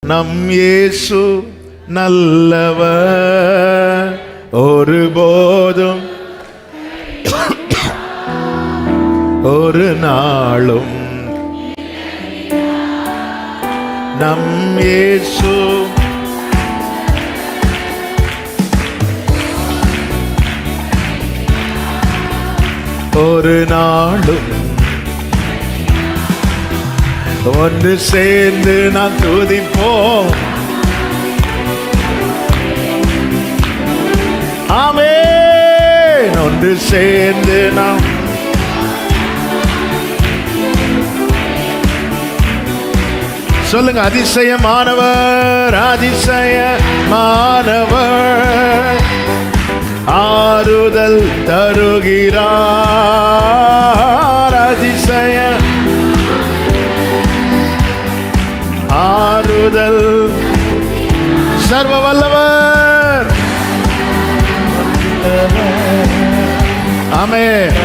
நம் இயேசு நல்லவர், ஒருபோதும் ஒரு நாளும் நம் இயேசு ஒரு நாளும் ஒன்று சேர்ந்து நாம் துதிப்போம். ஆமென். ஒன்று சேர்ந்து நாம் சொல்லுங்க. அதிசயமானவர், அதிசயமானவர், ஆறுதல் தருகிறார். அதிசய ஆறுதல், சர்வ வல்லவர். ஆமென்.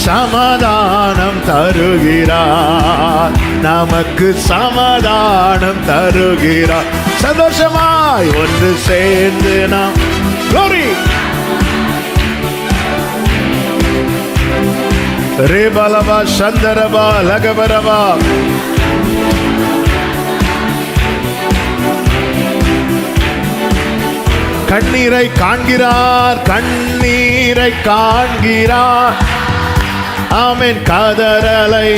சமாதானம் தருகிறார், நமக்கு சமாதானம் தருகிறார். சந்தோஷமாய் ஒன்று சேர்ந்து நாம் glory ரேபலபா சந்தரபா லகபரபா. கண்ணீரை காண்கிறார், கண்ணீரை காண்கிறார். ஆமென். கதறலை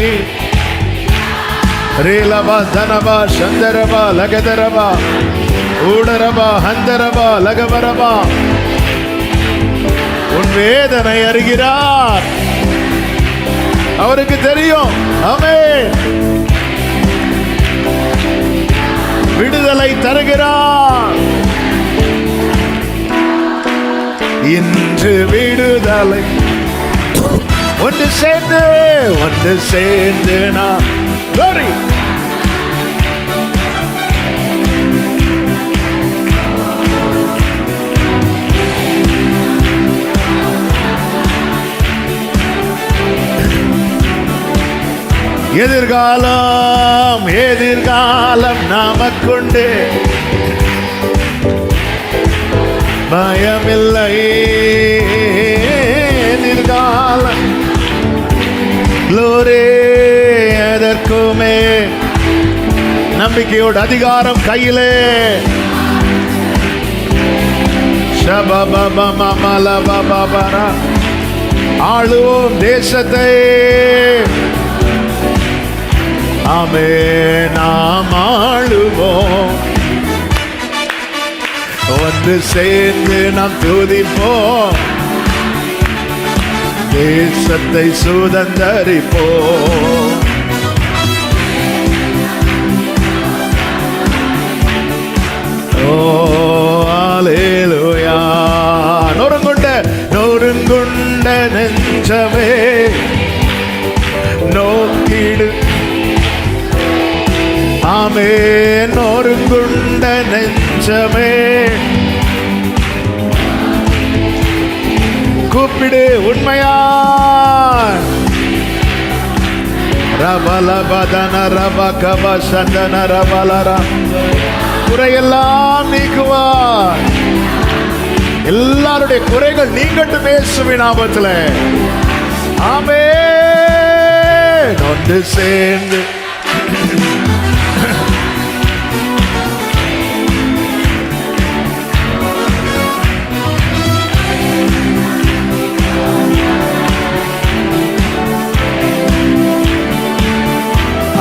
ரேலபா தனபா சந்தரபா லகதரபா ஊடரபா ஹந்தரபா லகபரபா. உன் வேதனை அறிகிறார், அவருக்கு தெரியும். ஆமென். விடுதலை தருகிறார். இன்று விடுதலை. ஒன்று சேர்ந்து நான் glory எதிர்காலம், எதிர்காலம் நமக்குண்டு, பயமில்லை. எதிர்காலம் glory, எதற்குமே நம்பிக்கையோடு அதிகாரம் கையிலே. ஆளுவோம் தேசத்தை. ஆமென். நாம் ஆளுவோம். ஒன்று சேர்ந்து நாம் துதிப்போம், தேசத்தை சுதந்தரிப்போம். ஓ அல்லேலூயா. நொறுங்குண்ட நெஞ்சமே நோக்கிடு. ஆமென். நொறுங்குண்ட நெஞ்சமே கூப்பிடு உண்மையா. ரபலபதன ரபகப சந்தன ரபலரா. குறையெல்லாம் நீக்குவார். எல்லாருடைய குறைகள் நீங்கட்டும் இயேசுவின் நாமத்தில். ஆமென். ஒன்று சேர்ந்து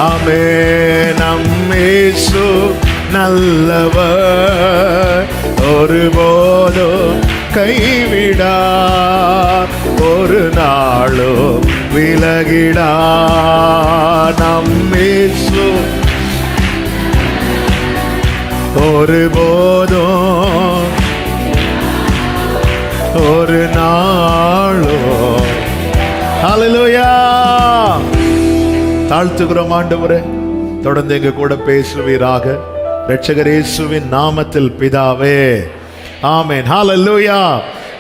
ஆமென். நம் இயேசு நல்லவர், ஒருபோதும் கைவிடார், ஒரு நாளும் விலகிடார். நம் இயேசு ஒருபோதும் ஒரு நாளும். ஹல்லேலூயா. தாழ்த்துகிறோம் ஆண்டவரே, தொடர்ந்து எங்க கூட பேசுவீராக. இரட்சகர் இயேசுவின் நாமத்தில் பிதாவே, ஆமென். ஹல்லேலூயா.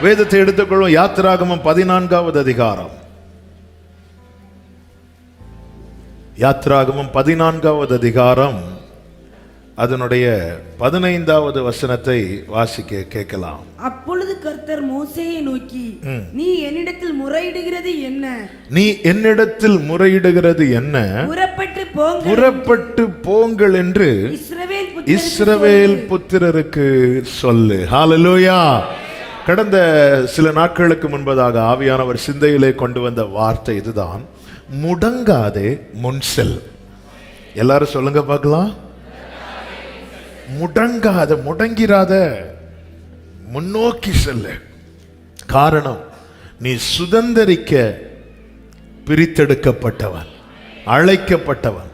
வேதத்தை எடுத்துக்கொள்வோம். யாத்திராகமம் 14வது அதிகாரம். யாத்ராகமம் 14வது அதிகாரம் அதனுடைய 15வது வசனத்தை வாசிக்க கேட்கலாம். அப்பொழுது கர்த்தர் மோசேயை நோக்கி, நீ என்னிடத்தில் முறையிடுகிறது என்ன? நீ என்னிடத்தில் முறையிடுகிறது என்ன? புறப்பட்டு போங்கள் என்று இஸ்ரவேல் புத்திரருக்கு சொல்லு. ஹல்லேலூயா. கடந்த சில நாட்களுக்கு முன்பதாக ஆவியானவர் சிந்தையிலே கொண்டு வந்த வார்த்தை இதுதான், முடங்காதே முன் செல். எல்லாரும் சொல்லுங்க பார்க்கலாம். முடங்காத, முடங்கிறாத, முன்னோக்கி செல்லு. காரணம், நீ சுதந்தரிக்க பிரித்தெடுக்கப்பட்டவன், அழைக்கப்பட்டவன்.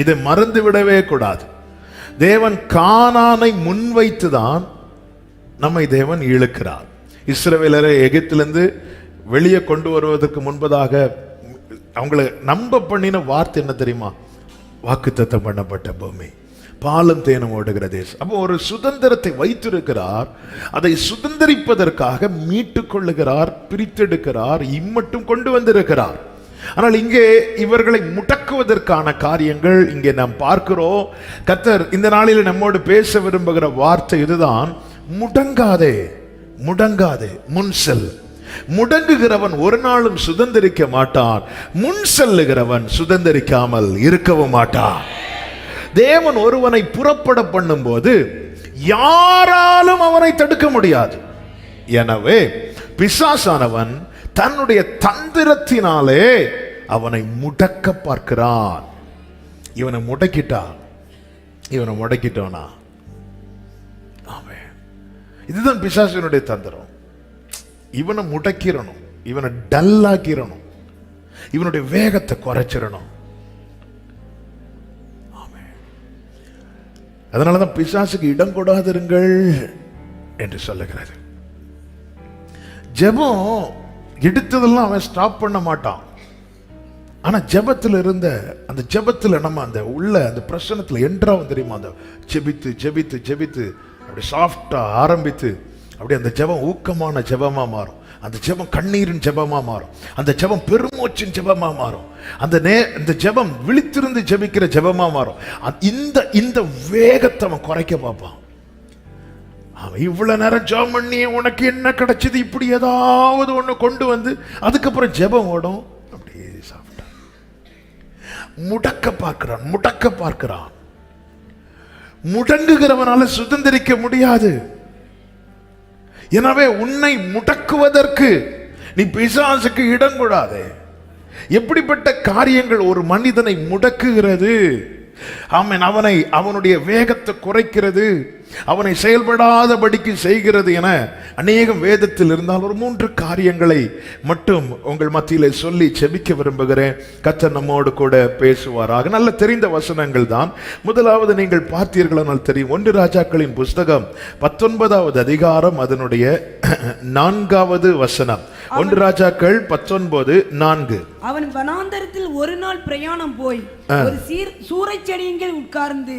இதை மறந்து விடவே கூடாது. தேவன் கானானை முன்வைத்துதான் நம்மை தேவன் இழுக்கிறார். இஸ்ரவேலரை எகிப்திலிருந்து வெளியே கொண்டு வருவதற்கு முன்பதாக அவங்களை நம்ப பண்ணின வார்த்தை என்ன தெரியுமா? வாக்குத்தத்தம் பண்ணப்பட்ட பூமி, பாலும் தேனும் ஓடுகிற தேசம். அப்போ ஒரு சுதந்திரத்தை வைத்திருக்கிறார். அதை சுதந்திரிப்பதற்காக மீட்டுக் கொள்ளுகிறார், பிரித்தெடுக்கிறார், இம்மட்டும் கொண்டு வந்திருக்கிறார். ஆனால் இங்கே இவர்களை முடக்குவதற்கான காரியங்கள் இங்கே நாம் பார்க்கிறோம். கர்த்தர் இந்த நாளில் நம்மோடு பேச விரும்புகிற வார்த்தை இதுதான், முடங்காதே, முடங்காதே, முன் செல். முடங்குகிறவன் ஒரு நாளும் சுதந்திரிக்க மாட்டான், முன் செல்லுகிறவன் சுதந்திரிக்காமல் இருக்கவும் மாட்டான். தேவன் ஒருவனை புறப்பட பண்ணும் போது யாராலும் அவனை தடுக்க முடியாது. எனவே பிசாசானவன் தன்னுடைய தந்திரத்தினாலே அவனை முடக்க பார்க்கிறான். இவனை முடக்கிட்டோனா இதுதான் பிசாசினுடைய தந்திரம். இவனை முடக்கிடணும், இவனை டல்லாக்கிடணும், இவனுடைய வேகத்தை குறைச்சிடணும். அதனாலதான் பிசாசுக்கு இடம் கொடாதிருங்கள் என்று சொல்லுகிறது. ஜெபம் எடுத்ததெல்லாம் அவன் ஸ்டாப் பண்ண மாட்டான். ஆனா ஜெபத்தில் இருந்த அந்த ஜெபத்தில் நம்ம அந்த உள்ள அந்த பிரச்சனத்தில் என்றாவும் தெரியுமா, அந்த ஜெபித்து ஜெபித்து ஜெபித்து அப்படி சாஃப்டா ஆரம்பித்து அப்படி அந்த ஜெபம் ஊக்கமான ஜெபமா மாறும். அந்த ஜெபம் கண்ணீரின் ஜெபமா மாறும். அந்த ஜெபம் பெருமூச்சின் ஜெபமா மாறும். அந்த ஜெபம் விழித்திருந்து ஜெபிக்கிற ஜெபமா மாறும். இந்த வேகத்தை அவன் குறைக்க பார்ப்பான். அவன் இவ்வளவு நேரம் ஜெபம் பண்ணி உனக்கு என்ன கிடைச்சது, இப்படி ஏதாவது ஒண்ணு கொண்டு வந்து அதுக்கப்புறம் ஜெபம் ஓடும். அப்படியே சாப்பிட்டா முடக்க பார்க்கிறான். முடங்குகிறவனால சுதந்திரிக்க முடியாது. எனவே உன்னை முடக்குவதற்கு நீ பிசாசுக்கு இடம் கொடாதே. எப்படிப்பட்ட காரியங்கள் ஒரு மனிதனை முடக்குகிறது? அவனுடைய வேகத்தை குறைக்கிறது, அவனை செயல்படாதபடிக்கு செய்கிறது என அநேகம் வேதத்தில் இருந்தால் ஒரு 3 காரியங்களை மட்டும் உங்கள் மத்தியிலே சொல்லி செபிக்க விரும்புகிறேன். கர்த்தர் நம்மோடு கூட பேசுவாராக. நல்ல தெரிந்த வசனங்கள் தான். முதலாவது நீங்கள் பார்த்தீர்களானால் தெரியும், 1 ராஜாக்களின் புஸ்தகம் 19வது அதிகாரம் அதனுடைய 4வது வசனம். 1 ராஜாக்கள் 19:4. அவன் வனாந்தரத்தில் ஒரு நாள் பிரயாணம் போய் ஒரு சூறைச்செடியில் உட்கார்ந்து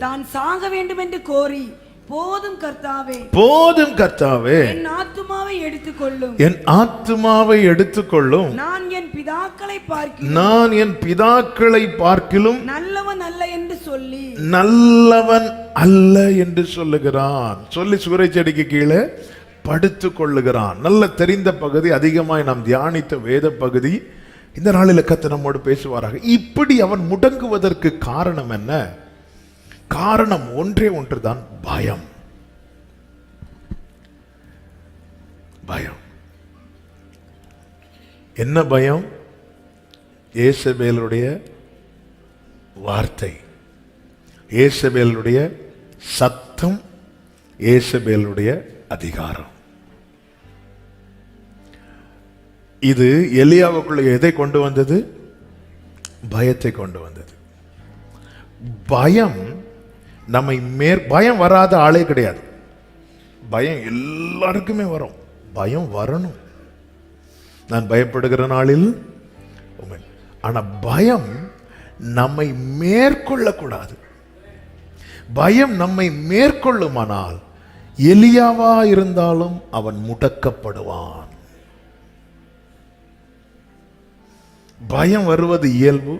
தான் சாக வேண்டும் என்று கோரி, போதும் கர்த்தாவே, என் ஆத்துமாவை எடுத்துக்கொள்ளும், நான் என் பிதாக்களை பார்க்கிலும் நல்லவன் அல்ல என்று சொல்லுகிறான். சொல்லி சூறைச்செடிக்கு கீழே படுத்துக் கொள்ளுகிறான். நல்ல தெரிந்த பகுதி, அதிகமாய் நாம் தியானித்த வேத பகுதி. இந்த நாளில் கர்த்தர் நம்மோடு பேசுவாராக. இப்படி அவன் முடங்குவதற்கு காரணம் என்ன? காரணம் ஒன்றே ஒன்றுதான், பயம். என்ன பயம்? யேசபேலுடைய வார்த்தை, யேசபேலுடைய சத்தம், யேசபேலுடைய அதிகாரம். இது எலியாவுக்குள்ள எதை கொண்டு வந்தது? பயத்தை கொண்டு வந்தது. பயம் நம்மை பயம் வராத ஆளே கிடையாது. பயம் எல்லாருக்குமே வரும். பயம் வரணும். நான் பயப்படுகிற நாளில், ஆனா பயம் நம்மை மேற்கொள்ளக்கூடாது. பயம் நம்மை மேற்கொள்ளுமானால் எலியாவா இருந்தாலும் அவன் முடக்கப்படுவான். பயம் வருவது இயல்பு.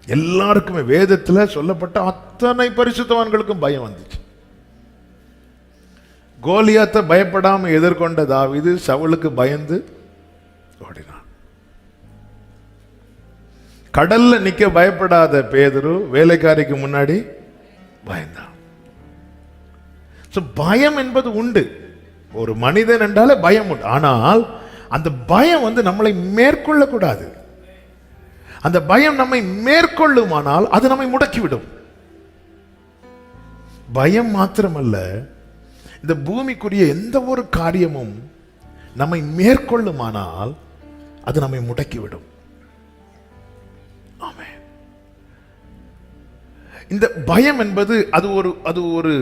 எல்லாருக்குமே வேதத்துல சொல்லப்பட்ட அத்தனை பரிசுத்தவான்களுக்கும் பயம் வந்துச்சு. கோலியாத்தை பயப்படாம எதிர்கொண்ட தாவீது சவுலுக்கு பயந்து ஓடினான். கடல்ல நிக்க பயப்படாத பேதுரு வேலைக்காரிக்கு முன்னாடி பயந்தான். பயம் என்பது உண்டு, ஒரு மனிதன் என்றாலே பயம் உண்டு. ஆனால் அந்த பயம் நம்மளை மேற்கொள்ள கூடாது. அந்த பயம் நம்மை மேற்கொள்ளுமானால் அது நம்மை முடக்கிவிடும். பயம் மாத்திரமல்ல, இந்த பூமிக்குரிய எந்த ஒரு காரியமும் நம்மை மேற்கொள்ளுமானால் அது நம்மை முடக்கிவிடும். ஆமென். இந்த பயம் என்பது அது ஒரு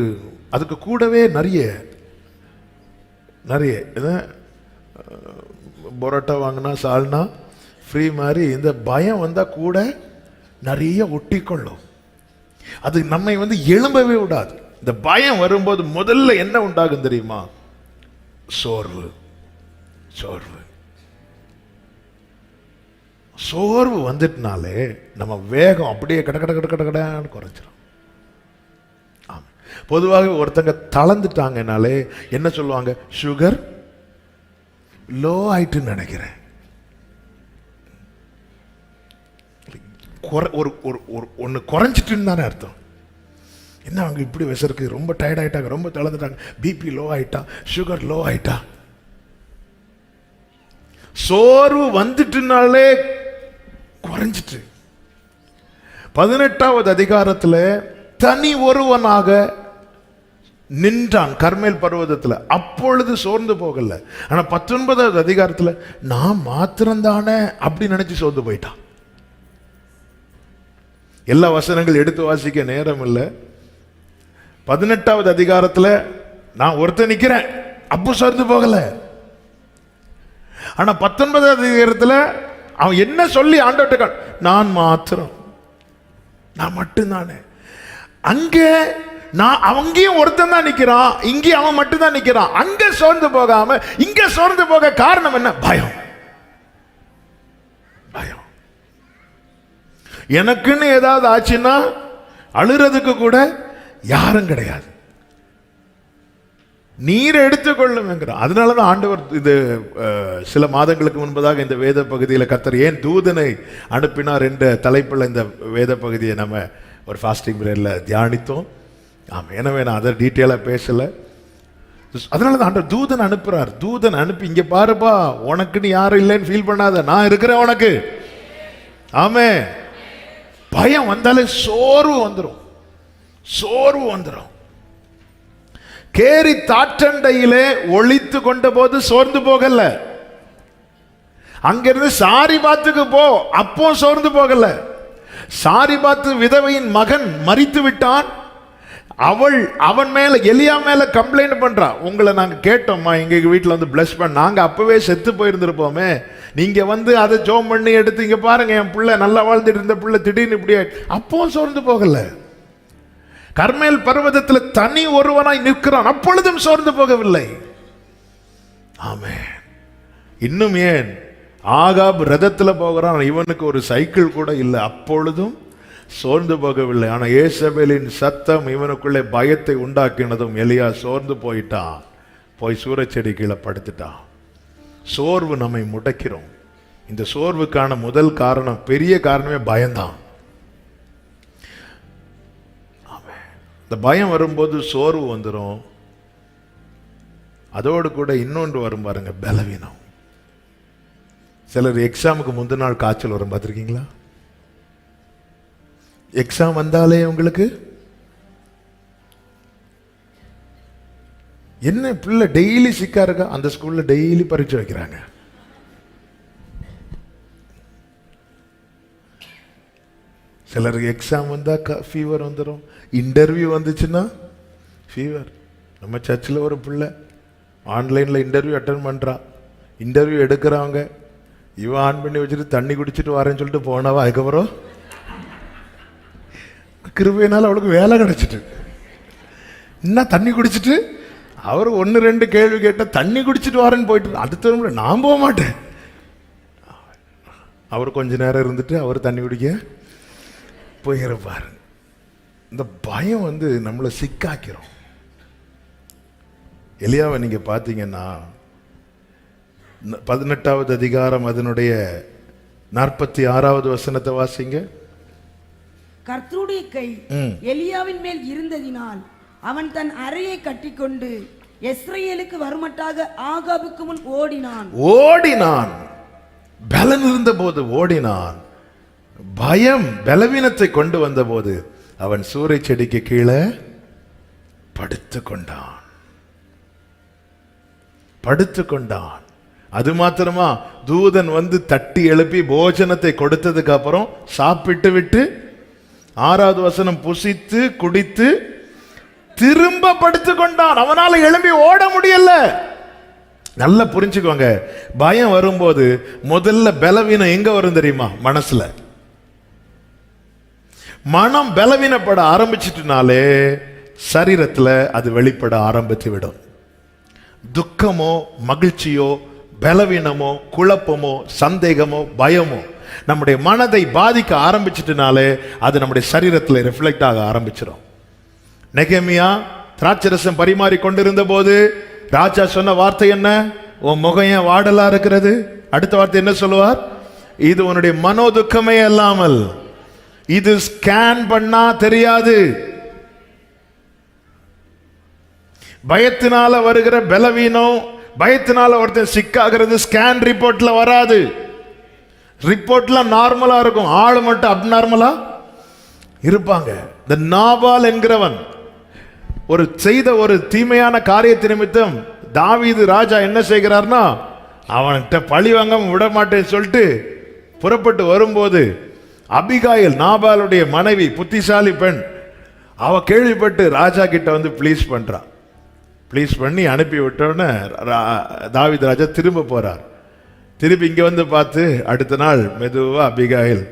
அதுக்கு கூடவே நிறைய பரோட்டா வாங்கினா சால்னா ஃப்ரீ மாதிரி இந்த பயம் வந்தா கூட நிறைய ஒட்டிக்கொள்ளும். அது நம்மை எழும்பவே விடாது. இந்த பயம் வரும்போது முதல்ல என்ன உண்டாகும் தெரியுமா? சோர்வு. சோர்வு வந்துட்டுனாலே நம்ம வேகம் அப்படியே கடன்னு குறைஞ்சிடும். பொதுவாக ஒருத்தங்க தளர்ந்துட்டாங்கனாலே என்ன சொல்லுவாங்க? சுகர் லோ ஆயிட்டுன்னு நினைக்கிறேன். ஒன்னு குறைஞ்சிட்டுன்னு தானே அர்த்தம். என்ன அவங்க இப்படி விசருக்கு, ரொம்ப டயர்ட் ஆயிட்டாங்க, ரொம்ப தளர்ந்துட்டாங்க, பிபி லோ ஆயிட்டா, சுகர் லோ ஆயிட்டா. சோர்வு வந்துட்டுனாலே குறைஞ்சிட்டு. 18வது அதிகாரத்தில் தனி ஒருவனாக நின்றான் கர்மேல் பர்வதத்தில், அப்பொழுது சோர்ந்து போகல. ஆனா 19வது அதிகாரத்தில் நான் மாத்திரம்தானே அப்படி நினைச்சு சோர்ந்து போயிட்டான். எல்லா வசனங்கள் எடுத்து வாசிக்க நேரம் இல்லை. 18வது அதிகாரத்தில் நான் ஒருத்தன் நிக்கிறேன், அப்போ சோர்ந்து போகல. ஆனா 19வது அதிகாரத்தில் அவன் என்ன சொல்லி ஆண்டவர்ட்ட, நான் மாத்திரம், நான் மட்டும்தானே. அங்க நான் அங்கேயும் ஒருத்தன் தான் நிக்கிறான், இங்கேயும் அவன் மட்டும் தான் நிக்கிறான். அங்க சோர்ந்து போகாம இங்க சோர்ந்து போக காரணம் என்ன? பயம். எனக்குன்னு ஏதாவது ஆச்சுன்னா அழுறதுக்கு கூட யாரும் கிடையாது, நீர் எடுத்துக்கொள்ளும். அதனாலதான் ஆண்டவர் இது சில மாதங்களுக்கு முன்பதாக இந்த வேத பகுதியில் கர்த்தர் ஏன் தூதனை அனுப்பினார் என்ற தலைப்பில் இந்த வேத பகுதியை நம்ம ஒரு ஃபாஸ்டிங் பிரேயர்ல தியானித்தோம். ஆமாம், எனவே நான் அதை டீட்டெயிலாக பேசலை. அதனால தான் ஆண்டவர் தூதன் அனுப்புறார். தூதன் அனுப்பி இங்கே பாருப்பா, உனக்குன்னு யாரும் இல்லைன்னு ஃபீல் பண்ணாத, நான் இருக்கிறேன் உனக்கு. ஆமே. பயம் வந்தாலே சோர்வு வந்துடும். கேரி தாற்றண்டையிலே ஒளித்து கொண்ட போது சோர்ந்து போகல. அங்கிருந்து சாரிபாத்துக்கு போ, அப்போ சோர்ந்து போகல. சாரிபாத்து விதவையின் மகன் மரித்து விட்டான். அவன் மேல, எலியா மேல கம்ப்ளைண்ட் பண்றா. உங்களை நாங்க கேட்டோம்மா, எங்க வீட்டுல பிளஸ் பண்ண, நாங்க அப்பவே செத்து போயிருந்திருப்போமே, நீங்க அதை ஜோம் பண்ணி எடுத்து இங்க பாருங்க, என் பிள்ளை நல்லா வாழ்ந்துட்டு இருந்த பிள்ளை திடீர்னு இப்படி. அப்போ சோர்ந்து போகல. கர்மேல் பர்வதத்தில் தனி ஒருவனாய் நிற்கிறான், அப்பொழுதும் சோர்ந்து போகவில்லை. ஆமென். இன்னும் ஏன் ஆகாப் ரதத்தில் போகிறான், இவனுக்கு ஒரு சைக்கிள் கூட இல்லை, அப்பொழுதும் சோர்ந்து போகவில்லை. ஆனா ஏசபேலின் சத்தம் இவனுக்குள்ளே பயத்தை உண்டாக்கினதும் எலியா சோர்ந்து போயிட்டான், போய் சூரச்செடி கீழே படுத்துட்டான். சோர்வு நம்மை முடக்கிறோம். இந்த சோர்வுக்கான முதல் காரணம், பெரிய காரணமே பயம்தான். இந்த பயம் வரும்போது சோர்வு வந்துடும். அதோடு கூட இன்னொன்று வரும் பாருங்க, பலவீனம். சிலர் எக்ஸாமுக்கு முந்தின நாள் காய்ச்சல் வரும், பார்த்துருக்கீங்களா? எக்ஸாம் வந்தாலே உங்களுக்கு என்ன, பிள்ளை டெய்லி சிக்கா இருக்கா, அந்த ஸ்கூல்ல டெய்லி பரீட்சை வைக்கிறாங்க. சிலருக்கு எக்ஸாம் வந்தா ஃபீவர் வந்துடும், இன்டர்வியூ வந்துச்சுன்னா ஃபீவர். நம்ம சர்ச்சில் ஒரு பிள்ளை ஆன்லைனில் இன்டர்வியூ அட்டன் பண்ணுறா. இன்டர்வியூ எடுக்கிறவங்க இவன் ஆன் பண்ணி வச்சுட்டு தண்ணி குடிச்சிட்டு வரேன்னு சொல்லிட்டு போனவா, அதுக்கப்புறம் கிருபையினால அவளுக்கு வேலை கிடைச்சிட்டு, இன்னும் தண்ணி குடிச்சிட்டு அவர் 1-2 கேள்வி கேட்ட தண்ணி குடிச்சிட்டு வரேன்னு போயிட்டு, அடுத்த நான் போக மாட்டேன். அவர் கொஞ்ச நேரம் இருந்துட்டு அவர் தண்ணி குடிக்க போயிருப்பாரு. இந்த பயம் வந்து நம்மளை சிக்காக்கிறோம். எலியாவை நீங்க பார்த்தீங்கன்னா 18வது அதிகாரம் அதனுடைய 46வது வசனத்தை வாசிங்க. கர்த்தருடைய கை எலியாவின் மேல் இருந்ததினால் அவன் தன் அறையை கட்டிக்கொண்டு யெஸ்ரயேலுக்கு வருமட்டாக ஆகாபுக்கு முன் ஓடினான். பலன் இருந்த போது ஓடினான். பயம் பலவீனத்தை கொண்டு வந்த போது அவன் சூறை செடிக்கு கீழே படுத்து கொண்டான். அது மாத்திரமா, தூதன் வந்து தட்டி எழுப்பி போஜனத்தை கொடுத்ததுக்கு அப்புறம் சாப்பிட்டு விட்டு 6வது வசனம் புசித்து குடித்து திரும்ப படுத்து கொண்டான். அவனால எழும்பி ஓட முடியல. நல்லா புரிஞ்சுக்கோங்க, பயம் வரும்போது முதல்ல பலவீனம் எங்க வரும் தெரியுமா? மனசுல. மனம் பலவீனப்பட ஆரம்பிச்சிட்டுனாலே சரீரத்துல அது வெளிப்பட ஆரம்பித்து விடும். துக்கமோ மகிழ்ச்சியோ பலவீனமோ குழப்பமோ சந்தேகமோ பயமோ நம்முடைய மனதை பாதிக்க ஆரம்பிச்சிட்டுனாலே அது நம்முடைய சரீரத்தில் ரிஃப்ளெக்ட் ஆக ஆரம்பிச்சிடும். நெகேமியா திராட்சரசம் பரிமாறி கொண்டிருந்த போது ராஜா சொன்ன வார்த்தை என்ன? உன் முகம் ஏன் வாடலா இருக்கிறது? அடுத்த வார்த்தை என்ன சொல்லுவார்? இது உன்னுடைய மனோ துக்கமே அல்லாமல் இது ஸ்கேன் பண்ணா தெரியாது. பயத்தினால வருகிற பலவீனம், பயத்தினால ஒருத்தன் சிக்காகிறது ஸ்கேன் ரிப்போர்ட்ல வராது. ரிப்போர்ட்ல நார்மலா இருக்கும், ஆள் மட்டும் அப்நார்மலா இருப்பாங்க. இந்த நாபால் என்கிறவன் செய்த ஒரு தீமையான காரியத்தை நிமித்தம் தாவீது ராஜா என்ன செய்கிறார்னா, அவன்கிட்ட பழி வாங்க விட மாட்டேன்னு சொல்லிட்டு புறப்பட்டு வரும்போது அபிகாயில் நாபாலுடைய மனைவி, புத்திசாலி பெண், அவ கேள்விப்பட்டு ராஜா கிட்ட வந்து ப்ளீஸ் பண்ணி அனுப்பி விட்டோன்னு தாவீது ராஜா திரும்ப போறார். திருப்பி இங்க வந்து பார்த்து அடுத்த நாள் மெதுவா அபிகாயில்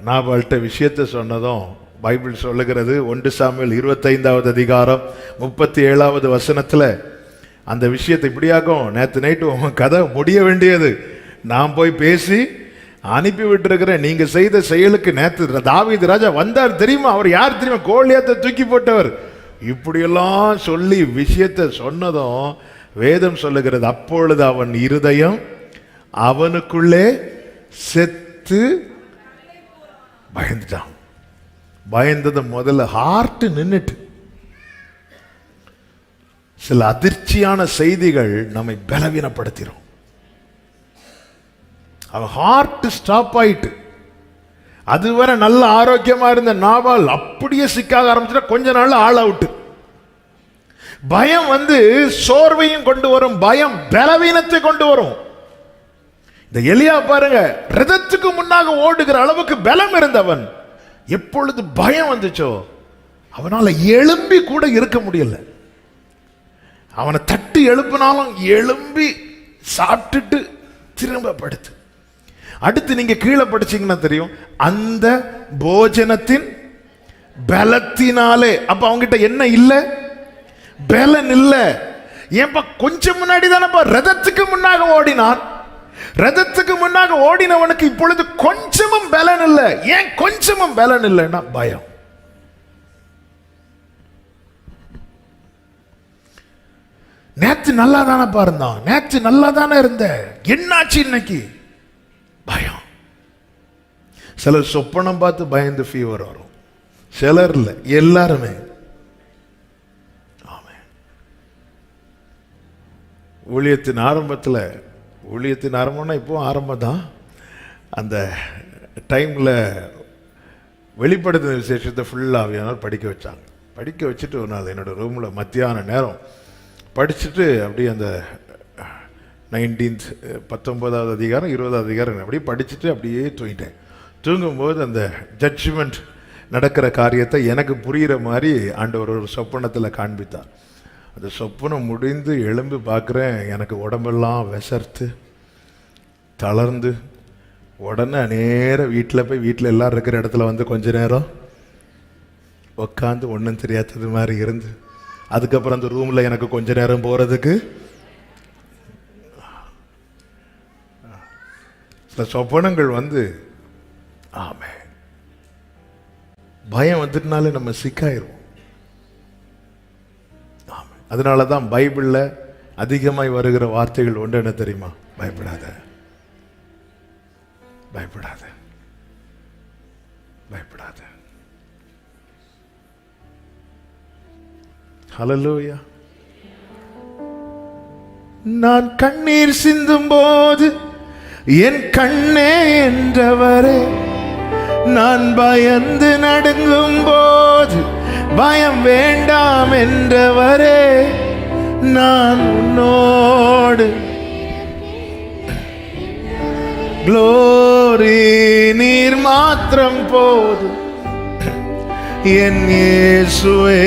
நாபால்கிட்ட விஷயத்தை சொன்னதும் பைபிள் சொல்லுகிறது 1 சாமுவேல் 25வது அதிகாரம் 37வது வசனத்துல அந்த விஷயத்தை இப்படியாக்கும், நேற்று நைட்டு உன் கதை முடிய வேண்டியது, நான் போய் பேசி அனுப்பி விட்டுருக்கிறேன். நீங்க செய்த செயலுக்கு நேற்று தாவீது ராஜா வந்தார் தெரியுமா? அவர் யார் தெரியுமா? கோலியாத்தை தூக்கி போட்டவர். இப்படியெல்லாம் சொல்லி விஷயத்தை சொன்னதும் வேதம் சொல்லுகிறது, அப்பொழுது அவன் இருதயம் அவனுக்குள்ளே செத்து பயந்துட்டான். பயந்தது முதல்ல ஹார்ட் நின்னுட்டு. சில அதிர்ச்சியான செய்திகள் நம்மை பலவீனப்படுத்திடும். அவன் ஹார்ட் ஸ்டாப் ஆயிட்டு. அதுவரை நல்ல ஆரோக்கியமா இருந்த நாபால் அப்படியே சிக்காக ஆரம்பிச்சுட்டா கொஞ்ச நாள் ஆள் அவுட். பயம் வந்து சோர்வையும் கொண்டு வரும், பயம் பலவீனத்தை கொண்டு வரும். இந்த எலியா பாருங்க, ரதத்துக்கு முன்னாக ஓடுகிற அளவுக்கு பலம் இருந்தவன், எப்பொழுது பயம் வந்துச்சோ அவனால எழும்பி கூட இருக்க முடியல. அவனை தட்டி எழுப்பினாலும் எழும்பி சாப்பிட்டுட்டு திரும்ப படுத்து. அடுத்து நீங்க கீழே படிச்சீங்கன்னா தெரியும், அந்த போஜனத்தின் பலத்தினாலே. அப்ப அவங்கிட்ட என்ன இல்ல? பலன் இல்ல. ஏன்பா கொஞ்சம் முன்னாடி தானப்பா ரதத்துக்கு முன்னாக ஓடினான். ரதத்துக்கு முன்னாக ஓடினவனுக்கு இப்பொழுது கொஞ்சமும் பலன் இல்ல. ஏன் கொஞ்சமும் பலன் இல்லைன்னா பயம். நேத்து நல்லா தானே இருந்தான், நேத்து நல்லா தானே இருந்த, என்னாச்சு இன்னைக்கு? பயம். சிலர் சொப்பனம் பார்த்து பயந்து ஃபீவர் வரும், சிலர் இல்ல, எல்லாருமே. ஊழியத்தின் ஆரம்பம்னா இப்போ ஆரம்பம் தான். அந்த டைமில் வெளிப்படுத்தின விசேஷத்தை ஃபுல்லாக படிக்க வச்சாங்க. படிக்க வச்சுட்டு ஒரு நாள் என்னோடய ரூமில் மத்தியான நேரம் படிச்சுட்டு அப்படியே அந்த 19வது அதிகாரம் 20வது அதிகாரம் அப்படியே படிச்சுட்டு அப்படியே தூங்கிட்டேன். தூங்கும்போது அந்த ஜட்ஜ்மெண்ட் நடக்கிற காரியத்தை எனக்கு புரிகிற மாதிரி ஆண்டவர் ஒரு சொப்பனத்தில் காண்பித்தார். அந்த சொப்பனம் முடிந்து எழும்பி பார்க்குறேன், எனக்கு உடம்பெல்லாம் விசர்த்து தளர்ந்து, உடனே நேரம் வீட்டில் போய் வீட்டில் எல்லாரும் இருக்கிற இடத்துல வந்து கொஞ்ச நேரம் உட்காந்து ஒன்றும் தெரியாதது மாதிரி இருந்து, அதுக்கப்புறம் அந்த ரூமில் எனக்கு கொஞ்ச நேரம் போகிறதுக்கு சில சொப்பனங்கள் வந்து ஆமே பயம் வந்துட்டுனாலே நம்ம சிக்காயிருவோம். அதனால தான் பைபிள்ல அதிகமாய் வருகிற வார்த்தைகள் ஒன்று என்ன தெரியுமா? பயப்படாத, பயப்படாத, பயப்படாத. ஹல்லேலூயா. நான் கண்ணீர் சிந்தும் போது என் கண்ணே என்றவரே, நான் பயந்து நடுங்கும் போது பயம் வேண்டாம் என்றவரே, நான் உன்னோடு. க்ளோரி நீர் மாத்திரம் போது என் இயேசுவே.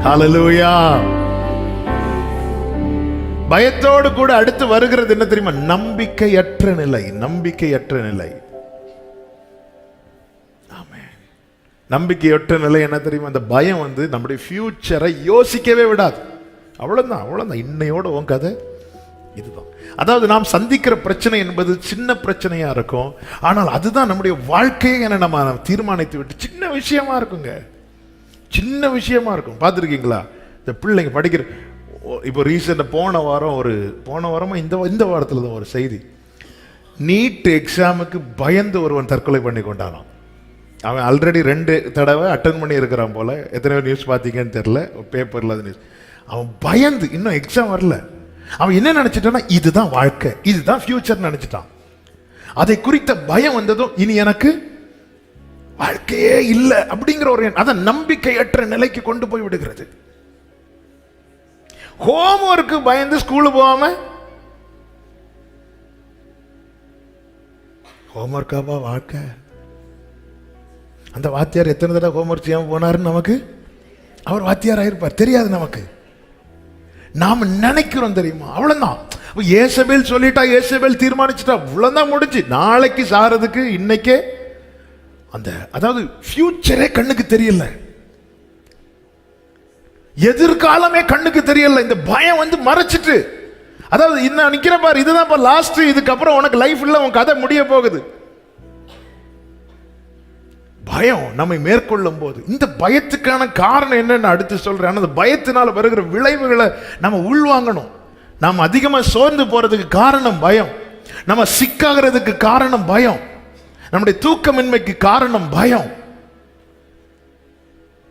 ஹல்லேலூயா. பயத்தோடு கூட அடுத்து வருகிறது என்ன தெரியுமா? நம்பிக்கையற்ற நிலை. நம்பிக்கையற்ற நிலை. ஆமென். நம்பிக்கையற்ற நிலை என்ன தெரியுமா? அந்த பயம் வந்து நம்முடைய ஃபியூச்சரை யோசிக்கவே விடாது. அவ்வளவுதான், அவ்வளவுதான். இன்னையோட உன் கதை இதுதான். அதாவது நாம் சந்திக்கிற பிரச்சனை என்பது சின்ன பிரச்சனையா இருக்கும், ஆனால் அதுதான் நம்முடைய வாழ்க்கையை என நம்ம தீர்மானித்து விட்டு சின்ன விஷயமா இருக்குங்க. சின்ன விஷயமா இருக்கும். பார்த்துருக்கீங்களா? இந்த பிள்ளைங்க படிக்கிற, இப்போ ரீசெண்டாக போன வாரமா இந்த வாரத்தில் தான் ஒரு செய்தி. நீட் எக்ஸாமுக்கு பயந்து ஒருவன் தற்கொலை பண்ணி கொண்டானான். அவன் ஆல்ரெடி 2 தடவை அட்டன் பண்ணி இருக்கிறான் போல. எத்தனை நியூஸ் பார்த்தீங்கன்னு தெரியல, பேப்பரில் அது நியூஸ். அவன் பயந்து, இன்னும் எக்ஸாம் வரல, அவன் என்ன நினைச்சிட்டான்னா இதுதான் வாழ்க்கை, இதுதான் ஃபியூச்சர் நினைச்சிட்டான். அதை குறித்த பயம் வந்ததும் இனி எனக்கு வாழ்க்கையே இல்லை அப்படிங்கிற ஒரு அதான் நம்பிக்கையற்ற நிலைக்கு கொண்டு போய் விடுகிறது. ஹோம் ஒர்க்கு பயந்து ஸ்கூலு போகாம, ஹோம் ஒர்க்காவா வாழ்க்கை? அந்த வாத்தியார் எத்தனை தடவை ஹோம் ஒர்க் செய்யாம போனாருன்னு நமக்கு, அவர் வாத்தியார் ஆயிருப்பார், தெரியாது நமக்கு. நாம நினைக்கிறோம் தெரியுமா? அவ்வளவுதான். ஏசபேல் சொல்லிட்டா, ஏசபேல் தீர்மானிச்சுட்டா, அவ்வளவுதான் முடிஞ்சு. நாளைக்கு சாகிறதுக்கு இன்னைக்கே அந்த, அதாவது ஃபியூச்சரே கண்ணுக்கு தெரியல, எதிர்காலமே கண்ணுக்கு தெரியல. இந்த பயம் வந்து மறைச்சிட்டு, அதாவது இன்னும் நிக்கிற பாரு, இதுதான் லாஸ்ட், இதுக்கப்புறம் உனக்கு லைஃப் இல்ல, உன் கதை முடிய போகுது. பயம் நம்மை மேற்கொள்ளும் போது, இந்த பயத்துக்கான காரணம் என்னன்னு அடுத்து சொல்றேன். அந்த பயத்தினால வருகிற விளைவுகளை நம்ம உள்வாங்கணும். நாம் அதிகமா சோர்ந்து போறதுக்கு காரணம் பயம், நம்ம சிக்காகிறதுக்கு காரணம் பயம், நம்முடைய தூக்கமின்மைக்கு காரணம் பயம்.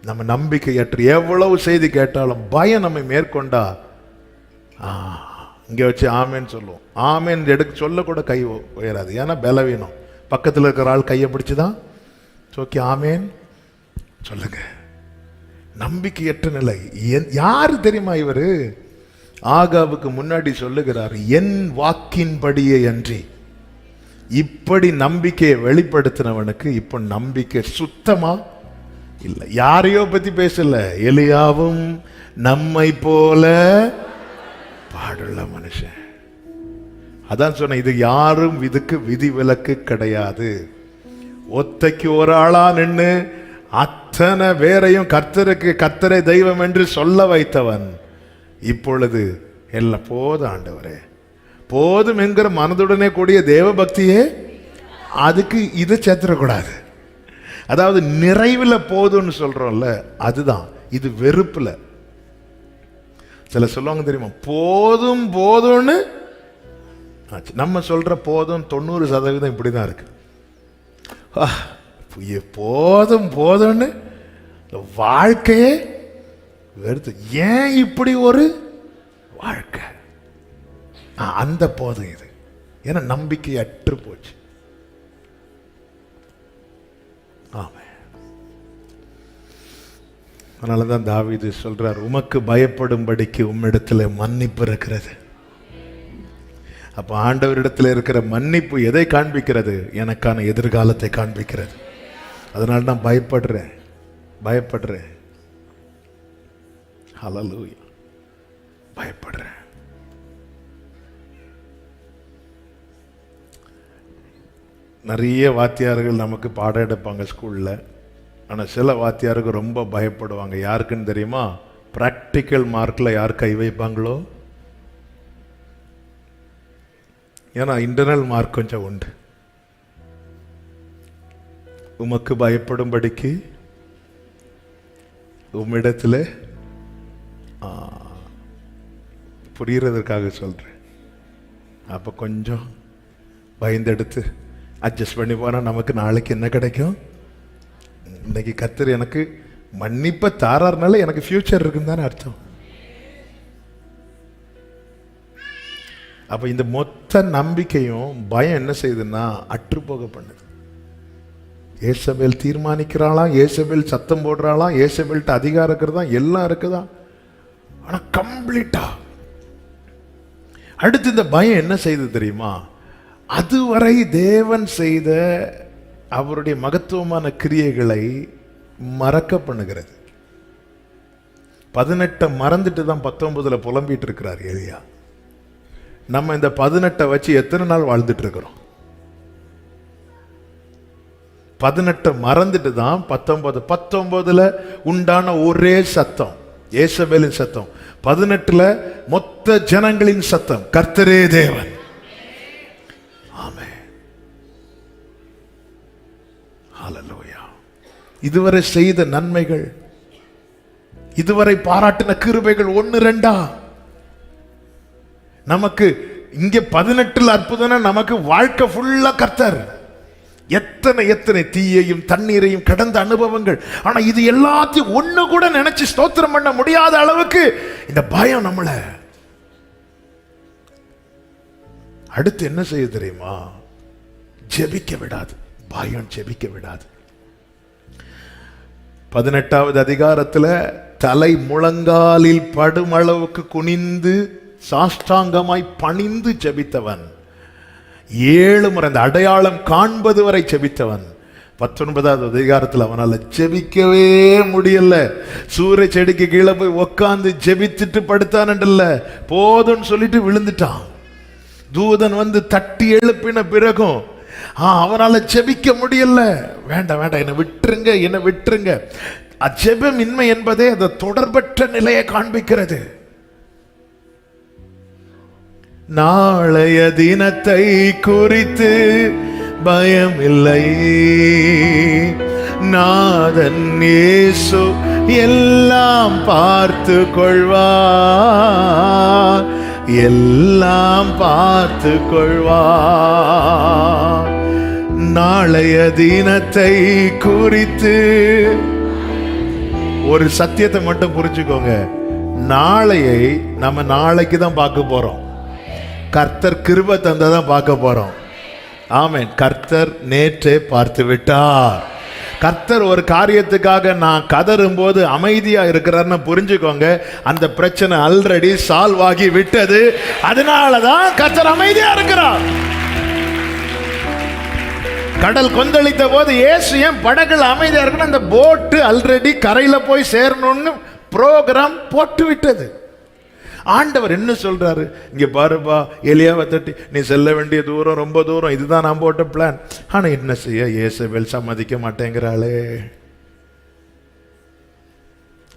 நம்ம நம்பிக்கையற்ற எவ்வளவு செய்தி கேட்டாலும் பயம் நம்மை மேற்கொண்டா, இங்க வச்சு ஆமேன்னு சொல்லுவோம். ஆமேன் எடுக்க சொல்ல கூட கை உயராது, ஏன்னா பலவீனம். பக்கத்தில் இருக்கிற ஆள் கையை பிடிச்சுதான் ஓகே ஆமேன் சொல்லுங்க. நம்பிக்கையற்ற நிலை. யாரு தெரியுமா இவரு? ஆகாபுக்கு முன்னாடி சொல்லுகிறார், என் வாக்கின்படியே அன்றி. இப்படி நம்பிக்கையை வெளிப்படுத்தினவனுக்கு இப்ப நம்பிக்கை சுத்தமா இல்லை. யாரையோ பத்தி பேசல, எலியாவும் நம்மை போல பாடுள்ள மனுஷன். அதான் சொன்ன, இது யாரும் இதுக்கு விதி விலக்கு கிடையாது. ஒத்தைக்கு ஒரு ஆளா நின்று அத்தனை பேரையும் கர்த்தரை தெய்வம் என்று சொல்ல வைத்தவன் இப்பொழுது எல்லாம் போதும் ஆண்டவரே போதும் என்கிற மனதுடனே கூடிய தேவ பக்தியே, அதுக்கு இதை சேர்த்துடக்கூடாது. அதாவது நிறைவில் போதும்னு சொல்றோம்ல, அதுதான் இது. வெறுப்புல சில சொல்லுவாங்க தெரியுமா, போதும் போதும்னு. நம்ம சொல்ற போதும் 90% இப்படிதான் இருக்கு. போதும் போதும்னு வாழ்க்கையே வெறுத்து. ஏன் இப்படி ஒரு வாழ்க்கை? அந்த போதும் இது. ஏன்னா நம்பிக்கை அற்று போச்சு. ஆமா. அதனாலதான் தாவீது சொல்றார், உமக்கு பயப்படும்படிக்கு உம்மிடத்துல மன்னிப்பு இருக்கிறது. அப்ப ஆண்டவரிடத்தில் இருக்கிற மன்னிப்பு எதை காண்பிக்கிறது? எனக்கான எதிர்காலத்தை காண்பிக்கிறது. அதனால நான் பயப்படுறேன். ஹல்லேலூயா. பயப்படுறேன். நிறைய வாத்தியார்கள் நமக்கு பாடம் எடுப்பாங்க ஸ்கூல்ல. ஆனா சில வாத்தியாருக்கு ரொம்ப பயப்படுவாங்க. யாருக்குன்னு தெரியுமா? பிராக்டிக்கல் மார்க்ல யார் கை வைப்பாங்களோ. ஏன்னா இன்டர்னல் மார்க் கொஞ்சம் உண்டு. உமக்கு பயப்படும்படிக்கு உம்மிடத்தில் புரிகிறதற்காக சொல்றேன். அப்ப கொஞ்சம் பயந்தெடுத்து அட்ஜஸ்ட் பண்ணி போனா நமக்கு நாளைக்கு என்ன கிடைக்கும்? இன்னைக்கு கர்த்தர் எனக்கு மன்னிப்ப தாராருனால எனக்கு ஃபியூச்சர் இருக்குன்னு தானே அர்த்தம். அப்ப இந்த மொத்த நம்பிக்கையும் பயம் என்ன செய்யுதுன்னா அற்றுப்போக பண்ணுது. ஏசபேல் தீர்மானிக்கிறாளாம், ஏசபேல் சத்தம் போடுறாளாம், ஏசபேல்ட்ட அதிகாரம் இருக்கிறதா, எல்லாம் இருக்குதா, ஆனா கம்ப்ளீட்டா. அடுத்து இந்த பயம் என்ன செய்து தெரியுமா? அதுவரை தேவன் செய்த அவருடைய மகத்துவமான கிரியைகளை மறக்க பண்ணுகிறது. 18 மறந்துட்டு தான் 19 புலம்பிட்டு இருக்கிறார் எலியா. நம்ம இந்த 18 வச்சு எத்தனை நாள் வாழ்ந்துட்டு இருக்கிறோம்? 18 மறந்துட்டு தான் 19 உண்டான ஒரே சத்தம் ஏசபேலின் சத்தம், 18 மொத்த ஜனங்களின் சத்தம், கர்த்தரே தேவன். ஆமென், ஹல்லேலூயா. இதுவரை செய்த நன்மைகள், இதுவரை பாராட்டின கிருபைகள் 1-2 நமக்கு இங்க 18 அற்புதம்னா நமக்கு வாழ்க்கை ஃபுல்லா கர்த்தர். எத்தனை தீயையும் தண்ணீரையும் கடந்த அனுபவங்கள். ஆனா இது எல்லாத்தையும் ஒண்ணு கூட நினைச்சு ஸ்தோத்திரம் பண்ண முடியாத அளவுக்கு இந்த பயம் நம்மள அடுத்து என்ன செய்ய தெரியுமா? ஜெபிக்க விடாது. பயம் ஜெபிக்க விடாது. 18வது அதிகாரத்துல தலை முழங்காலில் படும் அளவுக்கு குனிந்து சாஷ்டாங்கமாய் பணிந்து ஜெபித்தவன், 7 முறை அந்த அடையாளம் காண்பது வரை ஜெபித்தவன். 19வது அதிகாரத்தில் அவனால ஜெபிக்கவே முடியல. சூரிய செடிக்கு கீழே போய் உக்காந்து ஜெபித்துட்டு படுத்தான்ல, போதும்னு சொல்லிட்டு விழுந்துட்டான். தூதன் வந்து தட்டி எழுப்பின பிறகும் அவனால ஜெபிக்க முடியல. வேண்டாம் வேண்டாம், என்னை விட்டுருங்க. ஜெபம் இன்மை என்பதே அந்த தொடர்பற்ற நிலையை காண்பிக்கிறது. நாளைய தினத்தை குறித்து பயம் இல்லை, நாதன் இயேசு எல்லாம் பார்த்து கொள்வார், எல்லாம் பார்த்து கொள்வார். நாளைய தினத்தை குறித்து ஒரு சத்தியத்தை மட்டும் புரிஞ்சுக்கோங்க. நாளையை நம்ம நாளைக்கு தான் பார்க்க போறோம். கர்த்தர் கிருபை தந்ததான் பார்க்க போறோம். ஆமென். கர்த்தர் நேற்றே பார்த்து விட்டார். கர்த்தர் ஒரு காரியத்துக்காக நான் கதறும் போது அமைதியா இருக்கிறார்னு புரிஞ்சுக்கோங்க. அந்த பிரச்சனை ஆல்ரெடி சால்வ் ஆகி விட்டது. அதனாலதான் கர்த்தர் அமைதியா இருக்கிறார். கடல் கொந்தளித்த போது இயேசு ஏன் படகுல அமைதியா இருக்கணும்? அந்த போட்டு ஆல்ரெடி கரையில போய் சேரணும்னு புரோகிராம் போட்டு விட்டது. ஆண்டவர் என்ன சொல்றாரு? இங்க பாருப்பா, எலியாவை தட்டி நீ செல்ல வேண்டிய தூரம் ரொம்ப தூரம், இதுதான் நான் போட்ட பிளான். ஆனா என்ன செய்ய, ஏசபேல் சம்மதிக்க மாட்டேங்கிறாளே.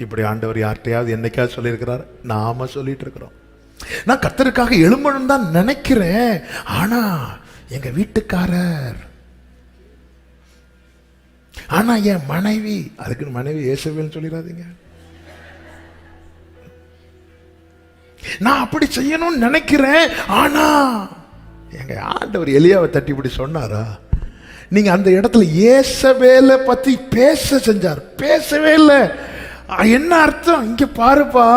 இப்படி ஆண்டவர் யார்கிட்டையாவது என்னைக்காவது சொல்லியிருக்கிறார்? நாம சொல்லிட்டு இருக்கிறோம். நான் கர்த்தருக்காக எழும்பணும் தான் நினைக்கிறேன், ஆனா எங்க வீட்டுக்காரர், ஆனா என் மனைவி, அதுக்கு மனைவி ஏசபேல் சொல்லிடாதீங்க. நான் அப்படி செய்யணும்னு நினைக்கிறேன், ஆனா எங்க ஆண்டவர் எலியாவை தட்டி இப்படி சொன்னாரா? நீங்க அந்த இடத்துல ஏசபேலை பத்தி பேச செஞ்சார், பேசவே இல்லை. என்ன அர்த்தம்? இங்க பாருப்பா,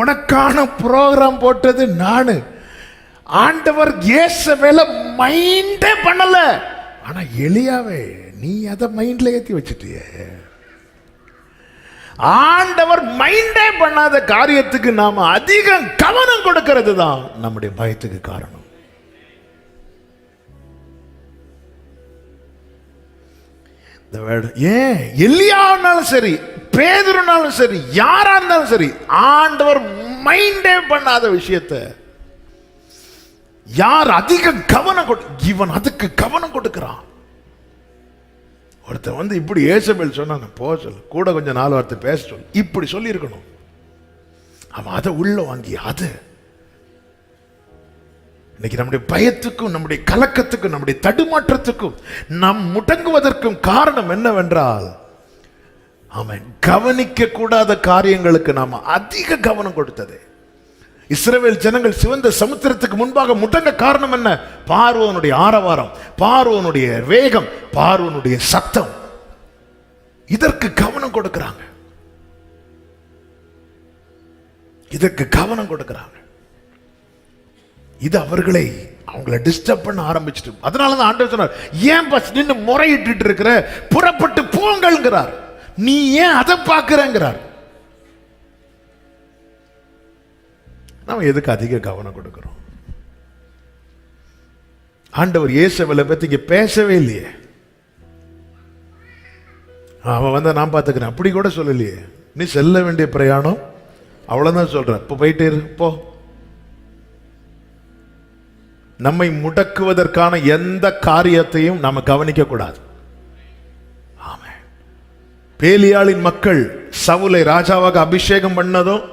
உனக்கான புரோகிராம் போட்டது நானு. ஆண்டவர் ஏசபேலை மைண்டே பண்ணல, ஆனா எலியாவே நீ அதை மைண்ட்ல ஏத்தி வச்சுட்டிய. ஆண்டவர் மைண்டே பண்ணாத காரியத்துக்கு நாம அதிகம் கவனம் கொடுக்கிறது தான் நம்முடைய பயத்துக்கு காரணம். ஏன் எலியானாலும் சரி, பேதுருனாலும் சரி, யாரா இருந்தாலும் சரி, ஆண்டவர் மைண்டே பண்ணாத விஷயத்தை யார் அதிகம் கவனம் இவன் அதுக்கு கவனம் கொடுக்கிறான். ஒருத்தர் வந்து இப்படி ஏசபேல் சொன்னாங்க, போக சொல்லு, கூட கொஞ்சம் 4 வார்த்தை பேச சொல்லு, இப்படி சொல்லி இருக்கணும். அவன் அதை உள்ள வாங்கி அது இன்னைக்கு நம்முடைய பயத்துக்கும் நம்முடைய கலக்கத்துக்கும் நம்முடைய தடுமாற்றத்துக்கும் நாம் முடங்குவதற்கும் காரணம் என்னவென்றால், ஆமென், கவனிக்க கூடாத காரியங்களுக்கு நாம் அதிக கவனம் கொடுத்தது. இஸ்ரவேல் ஜனங்கள் சிவந்த சமுத்திரத்துக்கு முன்பாக முடங்க காரணம் என்ன? பார்வோனுடைய ஆரவாரம், பார்வோனுடைய வேகம், பார்வோனுடைய சத்தம். இதற்கு கவனம் கொடுக்கிறாங்க, இதற்கு கவனம் கொடுக்கிறாங்க. இது அவங்களை டிஸ்டர்ப் பண்ண ஆரம்பிச்சிட்டு, அதனாலதான் ஆண்டவர் சொன்னார், ஏன் பஸ் நின்று முறையிட்டு இருக்கிற, புறப்பட்டு போங்கள்ங்கிறார். நீ ஏன் அதை பார்க்கிறேங்கிறார். நாம எதுக்கு அதிக கவனம் கொடுக்கிறோம்? ஆண்டவர் இயேசுவை பத்தி இங்க பேசவே இல்லையே. அவன் வந்தா நான் பார்த்துக்கிறேன் அப்படி கூட சொல்லலையே. நீ செல்ல வேண்டிய பிரயாணம் அவ்வளவுதான் சொல்ற, இப்போ போயிட்டே இரு போ. நம்மை முடக்குவதற்கான எந்த காரியத்தையும் நாம கவனிக்க கூடாது. ஆமென். பேலியாளின் மக்கள் சவுலை ராஜாவாக அபிஷேகம் பண்ணதும்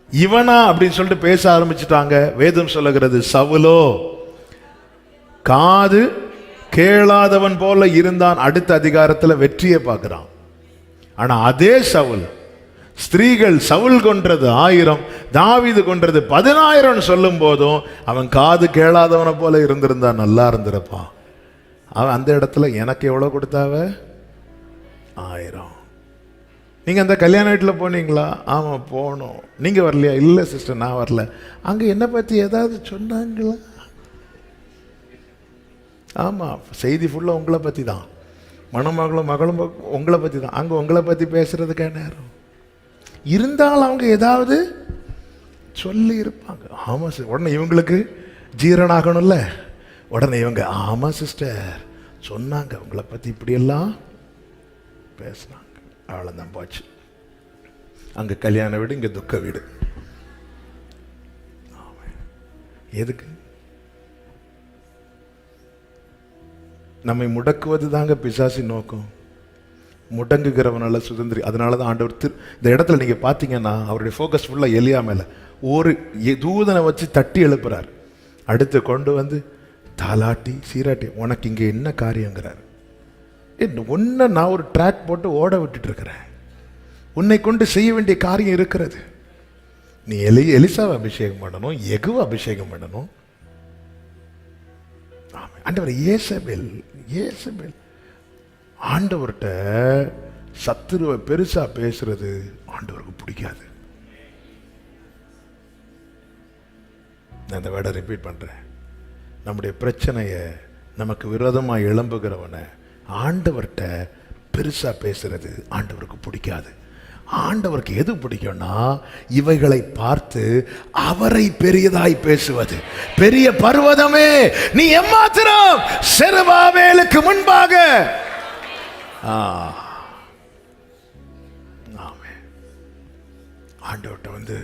இவனா அப்படின்னு சொல்லிட்டு பேச ஆரம்பிச்சுட்டாங்க. வேதம் சொல்லுகிறது, சவுலோ காது கேளாதவன் போல இருந்தான். அடுத்த அதிகாரத்தில் வெற்றியை பார்க்கிறான். ஆனா அதே சவுல், ஸ்திரீகள் சவுல் கொன்றது 1000, தாவீது கொன்றது 10000 சொல்லும் போதும் அவன் காது கேளாதவனை போல இருந்திருந்தான், நல்லா இருந்திருப்பான். அவன் அந்த இடத்துல எனக்கு எவ்வளவு கொடுத்தாவ? 1000. நீங்க அந்த கல்யாண வீட்டில் போனீங்களா? ஆமா போனோம். நீங்க வரலையா? இல்லை சிஸ்டர் நான் வரல. அங்க என்ன பத்தி ஏதாவது சொன்னாங்களா? ஆமா, செய்தி ஃபுல்லா உங்களை பத்தி தான். மணமகளும் மகளும் உங்களை பத்தி தான். அங்க உங்களை பத்தி பேசுறதுக்கான நேரம் இருந்தாலும் அவங்க ஏதாவது சொல்லி இருப்பாங்க. ஆமா சார், உடனே இவங்களுக்கு ஜீரணாகணும்ல. உடனே இவங்க, ஆமா சிஸ்டர் சொன்னாங்க உங்களை பத்தி இப்படியெல்லாம் பேசினாங்க. அவ்வளோதான் போச்சு. அங்க கல்யாண வீடு, இங்க துக்க வீடு. எதுக்கு? நம்மை முடக்குவது தாங்க பிசாசி நோக்கம். முடங்குகிறவனால சுதந்திரி. அதனால தான் ஆண்டவர் இந்த இடத்துல நீங்க பார்த்தீங்கன்னா அவருடைய ஃபோக்கஸ் ஃபுல்லாக எலியா மேல. ஒரு தூதனை வச்சு தட்டி எழுப்புறார். அடுத்து கொண்டு வந்து தாலாட்டி சீராட்டி, உனக்கு இங்கே என்ன காரியங்கிறார். உன்னை நான் ஒரு ட்ராக் போட்டு ஓட விட்டுட்டு இருக்கிறேன். உன்னை கொண்டு செய்ய வேண்டிய காரியம் இருக்கிறது. நீ எலிசாவை அபிஷேகம் பண்ணணும், எகுவை அபிஷேகம் பண்ணணும். ஆண்டவர் ஏசபேல் ஆண்டவர்கிட்ட சத்துருவை பெருசா பேசுறது ஆண்டவருக்கு பிடிக்காது. நான் அந்த வேர்டை ரிப்பீட் பண்றேன். நம்முடைய பிரச்சனையை நமக்கு விரோதமாக எழும்புகிறவனை ஆண்டவர்கிட்ட பெருசா பேசுறது ஆண்டவருக்கு பிடிக்காது. ஆண்டவருக்கு எது பிடிக்கும்னா இவைகளை பார்த்து அவரை பெரியதாய் பேசுவது. பெரிய பர்வதமே நீ எம்மாத்திரம் செருபாபேலுக்கு முன்பாக. ஆண்டவர்கிட்ட வந்து,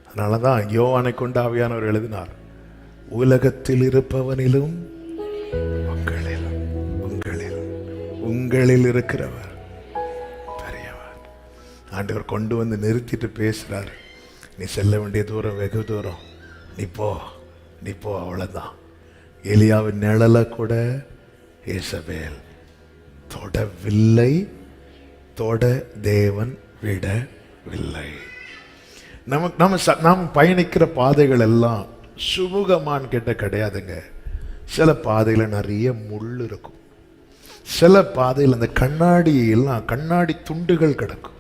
அதனாலதான் யோவானை கொண்டு ஆவியானவர் எழுதினார், உலகத்தில் இருப்பவனிலும் உங்களில் இருக்கிறவர் பெரியவர். ஆண்டவர் கொண்டு வந்து நிறுத்திட்டு பேசுறார். நீ செல்ல வேண்டிய தூரம் வெகு தூரம், நீ போ அவ்வளவுதான். எலியாவின் நிழலை கூட ஏசபேல் தொடவில்லை, தொட தேவன் விடவில்லை. நாம் பயணிக்கிற பாதைகள் எல்லாம் சுமூகமான்னு கேட்ட கிடையாதுங்க. சில பாதையில நிறைய முள் இருக்கும். சில பாதையில் அந்த கண்ணாடி துண்டுகள் கிடக்கும்.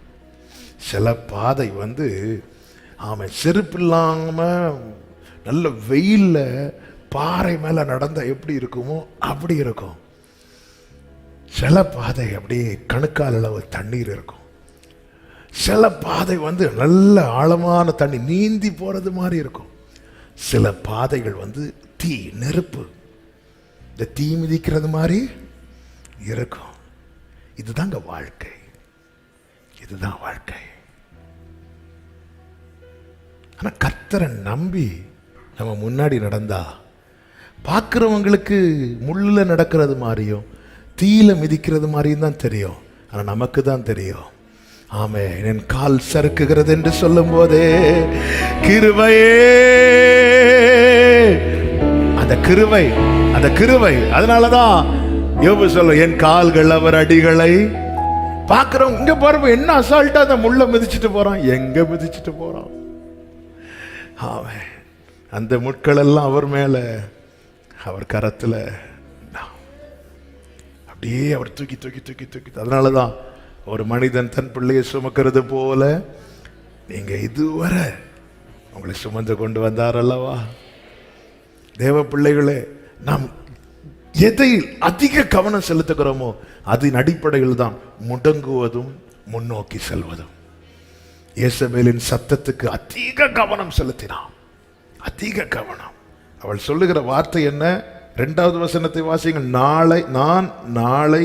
சில பாதை வந்து செருப்பு இல்லாம நல்ல வெயில்ல பாறை மேல நடந்தா எப்படி இருக்குமோ அப்படி இருக்கும். சில பாதை அப்படியே கணுக்கால் அளவு தண்ணீர் இருக்கும். சில பாதை வந்து நல்ல ஆழமான தண்ணி நீந்தி போறது மாதிரி இருக்கும். சில பாதைகள் வந்து நெருப்பு, இந்த தீ மிதிக்கிறது மாதிரி இருக்கும். இதுதாங்க வாழ்க்கை. இதுதான் வாழ்க்கை. ஆனா கர்த்தரை நம்பி நம்ம முன்னாடி நடந்தா பார்க்கிறவங்களுக்கு முள்ளுல நடக்கிறது மாதிரியும் தீயில மிதிக்கிறது மாதிரியும் தான் தெரியும். ஆனா நமக்கு தான் தெரியும். ஆமென். என் கால் சறுக்குகிறது என்று சொல்லும் போதே கிருபையே கிருபை, அந்த கிருபை. அதனாலதான் யோபு சொல்ல, என் கால்கள் அவர் அடிகளை பார்க்கிறோம். இங்க பாருங்க, என்ன அசால்ட்டா அந்த முள்ள மிதிச்சுட்டு போறான். எங்க மிதிச்சுட்டு போறான் அவன்? அந்த முட்கள் எல்லாம் அவர் மேல, அவர் கரத்துல அப்படியே அவர் தூக்கி தூக்கி தூக்கி தூக்கி. அதனாலதான் ஒரு மனிதன் தன் பிள்ளையை சுமக்கிறது போல நீங்க இதுவரை உங்களை சுமந்து கொண்டு வந்தார் அல்லவா? தேவ பிள்ளைகளே, நாம் எதை அதிக கவனம் செலுத்துகிறோமோ அதன் அடிப்படையில் தான் முடங்குவதும் முன்னோக்கி செல்வதும். இயேசபேலின் சத்தத்துக்கு அதிக கவனம் செலுத்தினான், அதிக கவனம். அவள் சொல்லுகிற வார்த்தை என்ன? 2வது வசனத்தை வாசிங்க. நான் நாளை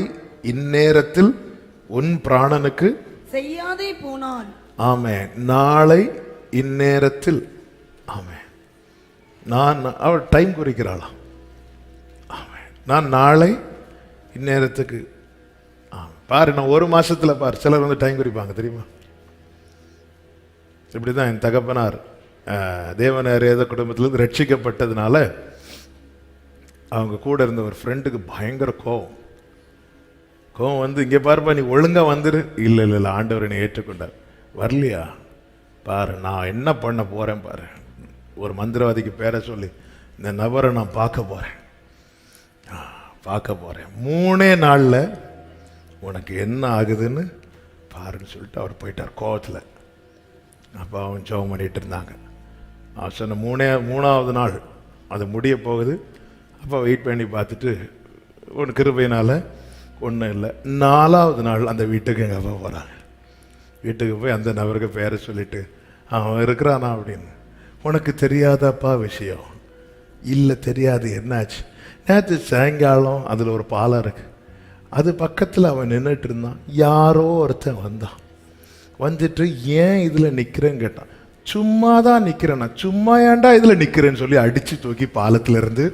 இந்நேரத்தில் உன் பிராணனுக்கு செய்யாதே போனால். ஆமென். நாளை இந்நேரத்தில். ஆமென். அவள் டைம் குறிக்கிறாளாம். நான் நாளை இந்நேரத்துக்கு. பாரு, நான் 1 மாசத்துல பாரு. சிலர் வந்து டைம் குறிப்பாங்க தெரியுமா? இப்படிதான் என் தகப்பனார் தேவன் அறியாத குடும்பத்திலிருந்து ரட்சிக்கப்பட்டதுனால அவங்க கூட இருந்த ஒரு ஃப்ரெண்டுக்கு பயங்கர கோவம் வந்து, இங்கே பாருப்பா நீ ஒழுங்கா வந்துரு. இல்லை இல்லை இல்லை, ஆண்டவர் என்னை ஏற்றுக்கொண்டார். வரலையா பாரு, நான் என்ன பண்ண போறேன் பாரு. ஒரு மந்திரவாதிக்கு பேரை சொல்லி இந்த நபரை நான் பார்க்க போறேன் 3 நாள்ல உனக்கு என்ன ஆகுதுன்னு பாருன்னு சொல்லிட்டு அவர் போயிட்டார் கோவத்தில். அப்போ அவன் ஜெபம் பண்ணிட்டு இருந்தாங்க. அவன் சொன்ன 3வது நாள் அது முடிய போகுது. அப்போ வெயிட் பண்ணி பார்த்துட்டு ஒன்று கிருபையினால ஒன்றும் இல்லை. 4வது நாள் அந்த வீட்டுக்கு எங்கள் அப்பா போகிறாங்க. வீட்டுக்கு போய் அந்த நபருக்கு பேரை சொல்லிட்டு, அவன் இருக்கிறானா அப்படின்னு. உனக்கு தெரியாதப்பா விஷயம்? இல்லை தெரியாது. என்னாச்சு? நேற்று சாயங்காலம் அதில் ஒரு பாலம் இருக்கு, அது பக்கத்தில் அவன் நின்றுட்டு இருந்தான். யாரோ ஒருத்தன் வந்தான். வந்துட்டு ஏன் இதில் நிற்கிறேன்னு கேட்டான். சும்மா தான் நிற்கிறேன். நான் சும்மா ஏன்டா இதில் நிற்கிறேன்னு சொல்லி அடித்து தூக்கி பாலத்தில் இருந்து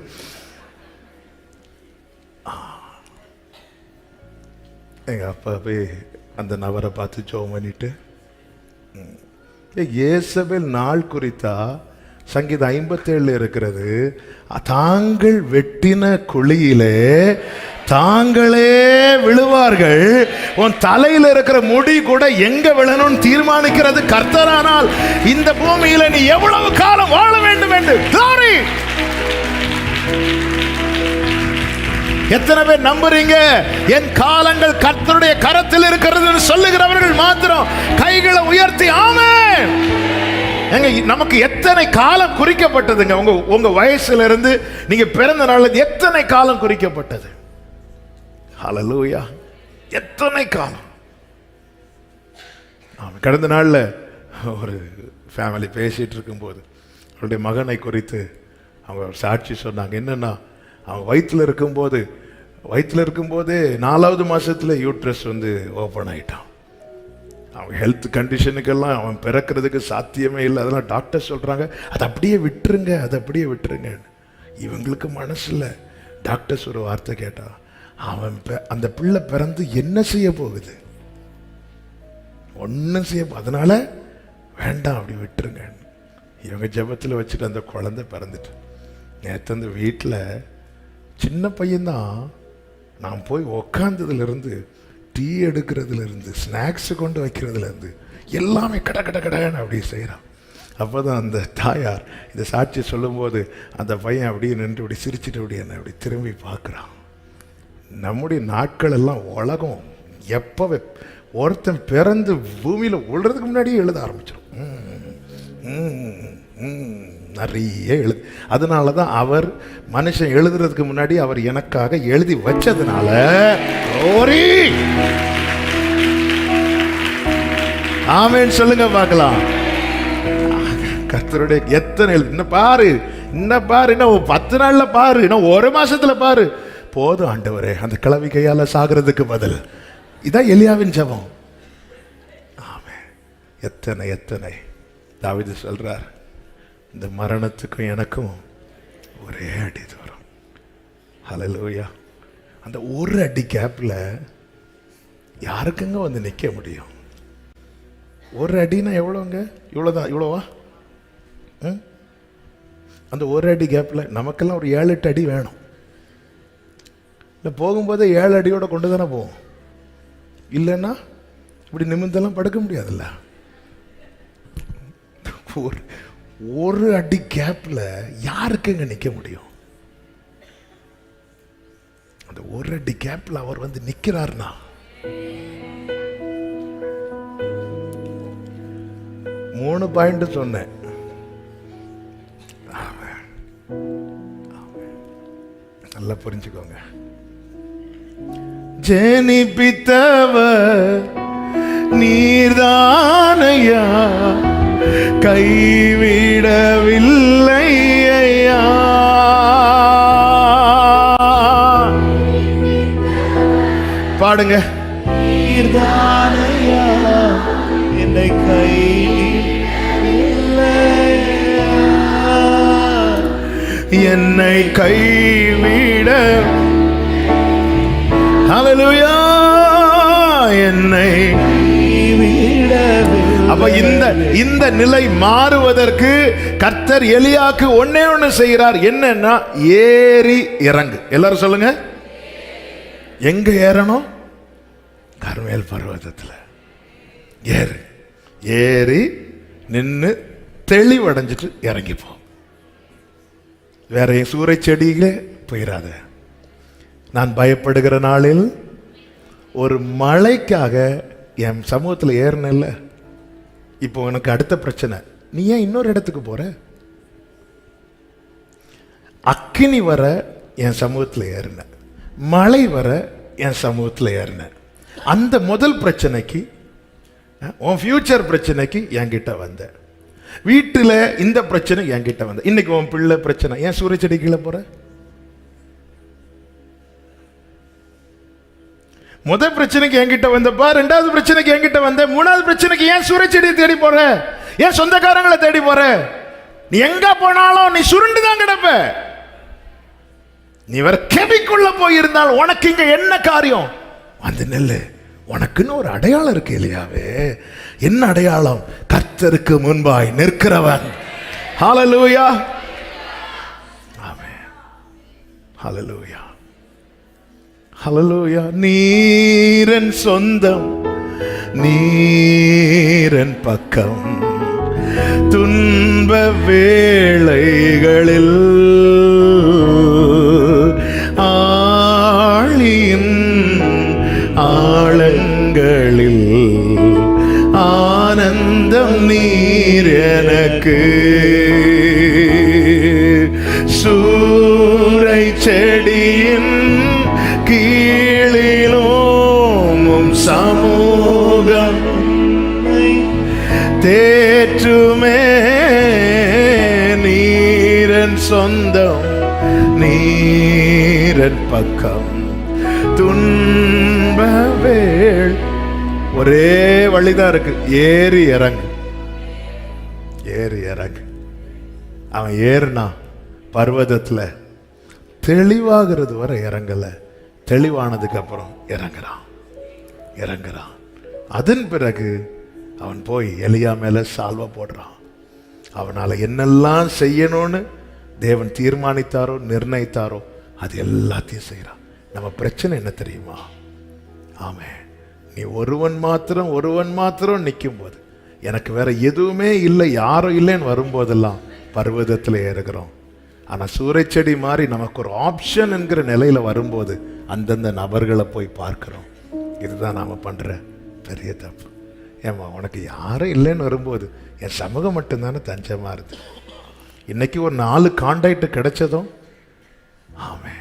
எங்கள் அப்பா போய் அந்த நபரை பார்த்து ஜெபம் பண்ணிட்டு, இயேசபேல் நாள் குறித்தா சங்கீதம் 57 இருக்கிறது. தாங்கள் வெட்டின குழியிலே தாங்களே விழுவார்கள், உன் தலையில் இருக்கிற முடி கூட எங்க விழணும்னு தீர்மானிக்கிறது கர்த்தரானால் இந்த பூமியில நீ எவ்வளவு காலம் வாழ வேண்டும் என்று. எத்தனை பேர் நம்புறீங்க? என் காலங்கள் கர்த்தருடைய கரத்தில் இருக்கிறது சொல்லுகிறவர்கள் மாத்திரம் கைகளை உயர்த்தி ஆமென். நமக்கு எத்தனை காலம் குறிக்கப்பட்டதுங்க? உங்க வயசுல இருந்து நீங்க பிறந்த நாள் எத்தனை காலம் குறிக்கப்பட்டது? ஹல்லேலூயா. எத்தனை காலம். கடந்த நாள்ல ஒரு ஃபேமிலி பேசிட்டு இருக்கும்போது அவருடைய மகனை குறித்து அவங்க சாட்சி சொன்னாங்க. என்னன்னா, அவன் வயிற்றுல இருக்கும்போதே 4வது மாசத்துல யூட்ரஸ் வந்து ஓப்பன் ஆயிட்டான். அவன் ஹெல்த் கண்டிஷனுக்கெல்லாம் அவன் பிறக்கிறதுக்கு சாத்தியமே இல்லை. அதெல்லாம் டாக்டர் சொல்றாங்க அதை அப்படியே விட்டுருங்க. இவங்களுக்கு மனசுல டாக்டர்ஸ் ஒரு வார்த்தை கேட்டா, அவன் அந்த பிள்ளை பிறந்து என்ன செய்ய போகுது? ஒன்னும் செய்ய, அதனால வேண்டாம், அப்படி விட்டுருங்க. இவங்க ஜெபத்தில் வச்சுட்டு அந்த குழந்தை பிறந்துட்டு, நேற்று அந்த வீட்டில் சின்ன பையன்தான். நான் போய் உக்காந்ததுலேருந்து, டீ எடுக்கிறதுலேருந்து, ஸ்நாக்ஸு கொண்டு வைக்கிறதுலேருந்து எல்லாமே கடன்னு அப்படி செய்கிறான். அப்போ தான் அந்த தாயார் இந்த சாட்சி சொல்லும்போது அந்த பையன் அப்படியே நின்று இப்படி சிரிச்சுட்டு அப்படி என்ன அப்படி திரும்பி பார்க்குறான். நம்முடைய நாட்கள் எல்லாம் உலகம் எப்போ ஒருத்தன் பிறந்து பூமியில் விழுறதுக்கு முன்னாடியே எழுத ஆரம்பிச்சிடும். நிறைய அதனால தான் அவர் மனுஷன் எழுதுறதுக்கு முன்னாடி அவர் எனக்காக எழுதி வச்சதுனால ஆமென் சொல்லுங்க பார்க்கலாம். கர்த்தருடைய எத்தனை இன்னும் பாரு, இன்னும் 10 நாள்ல பாரு, இன்னும் 1 மாசத்துல பாரு. போதும் ஆண்டவரே, அந்த கிழவி கையால சாகிறதுக்கு பதில். இதான் எலியாவின் ஜெபம். ஆமென். எத்தனை தாவீது சொல்றார், இந்த மரணத்துக்கும் எனக்கும் ஒரே அடி தூரம். ஹல்லேலூயா. அந்த ஒரு அடி கேப்ல யாருக்குங்க வந்து நிக்க முடியும்? ஒரு அடினா எவ்வளோங்க? இவ்வளோவா? அந்த ஒரு அடி கேப்பில் நமக்கெல்லாம் ஒரு 7-8 அடி வேணும். இல்லை போகும்போதே 7 அடியோட கொண்டு தானே போவோம். இல்லைன்னா இப்படி நிமிந்தெல்லாம் படுக்க முடியாதுல்ல. ஒரு அடி கேப்பில் யாருக்குங்க நிற்க முடியும்? அந்த ஒரு அடி கேப்பில் அவர் வந்து நிற்கிறார்னா, மூணு பாயிண்ட் சொன்னேன். நல்லா புரிஞ்சுக்கோங்க. ஜெனிப்பித்தவர் நீர்தானையா, கைவிடவில்லை ஐயா. பாடுங்க. நீர்தானையா என்னை என்னை கைவிட, ஹல்லேலூயா, என்னை அப்ப இந்த நிலை மாறுவதற்கு கர்த்தர் எலியாக்கு ஒன்னே ஒண்ணு செய்கிறார். என்னன்னா, ஏறி இறங்கு. எல்லாரும் சொல்லுங்க. எங்க ஏறணும்? கர்மேல் பர்வதத்துல ஏறு. ஏறி நின்று தெளிவடைஞ்சிட்டு இறங்கி போ. வேற சூறை செடியிலே போயிடாத. நான் பயப்படுகிற நாளில் ஒரு மழைக்காக என் சமூகத்தில் ஏறினல்ல. இப்போ உனக்கு அடுத்த பிரச்சனை, நீ ஏன் இன்னொரு இடத்துக்கு போற? அக்கினி வர என் சமூகத்தில் ஏறின, மழை வர என் சமூகத்தில் ஏறின. அந்த முதல் பிரச்சனைக்கு, உன் ஃபியூச்சர் பிரச்சனைக்கு என்கிட்ட வந்த, வீட்டில் இந்த பிரச்சனை என்கிட்ட வந்த, இன்னைக்கு உன் பிள்ளை பிரச்சனை, ஏன் சூரிய செடி கீழே போற? முதல் பிரச்சனைக்கு என்கிட்ட வந்தப்பா, ரெண்டாவது பிரச்சனைக்கு என்கிட்ட வந்த, மூணாவது பிரச்சனைக்கு ஏன் சூரிய செடியை தேடி போற? ஏன் சொந்தக்காரங்களை தேடி போற? நீ எங்க போனாலும் நீ சுருண்டு தான் கிடப்ப. நீ வேற கெபிக்குள்ள போயிருந்தால் உனக்கு இங்க என்ன காரியம்? வந்து நெல்லு. உனக்குன்னு ஒரு அடையாளம் இருக்கு இல்லையாவே. என்ன அடையாளம்? கர்த்தருக்கு முன்பாய் நிற்கிறவன். ஹல்லேலூயா, ஆமென், ஹல்லேலூயா, ஹல்லேலூயா. நீரன் சொந்தம், நீரன் பக்கம், துன்ப வேளைகளில் ஆழியின் ஆழங்களில் ஆனந்தம் நீர் எனக்கு. சூரை செடியின் கீழிலும் சமூகம் தேற்றுமே. நீரன் சொந்தம், நீரன் பக்கம், துன்பவேள். ஒரே வழிதான் இருக்கு, ஏறி இறங்கு, ஏறி இறங்கு. அவன் ஏறுனா பர்வதத்துல தெளிவாகிறது வரை இறங்கல, தெளிவானதுக்கு அப்புறம் இறங்குறான், இறங்குறான். அதன் பிறகு அவன் போய் எலியா மேல சால்வா போடுறான். அவனால என்னெல்லாம் செய்யணும்னு தேவன் தீர்மானித்தாரோ நிர்ணயித்தாரோ அது எல்லாத்தையும் செய்யறான். நம்ம பிரச்சனை என்ன தெரியுமா? ஆமே, நீ ஒருவன் மாத்திரம் நிற்கும் போது, எனக்கு வேற எதுவுமே இல்லை, யாரும் இல்லைன்னு வரும்போதெல்லாம் பர்வதத்தில் ஏறுகிறோம். ஆனால் சூறைச்செடி மாதிரி நமக்கு ஒரு ஆப்ஷன் என்கிற நிலையில வரும்போது அந்தந்த நபர்களை போய் பார்க்கிறோம். இதுதான் நாம பண்ற பெரிய தப்பு. ஏமா, உனக்கு யாரும் இல்லைன்னு வரும்போது என் சமூகம் மட்டும்தானே தஞ்சமா இருக்கு. இன்னைக்கு ஒரு 4 கான்டாக்ட் கிடைச்சதும் ஆமே,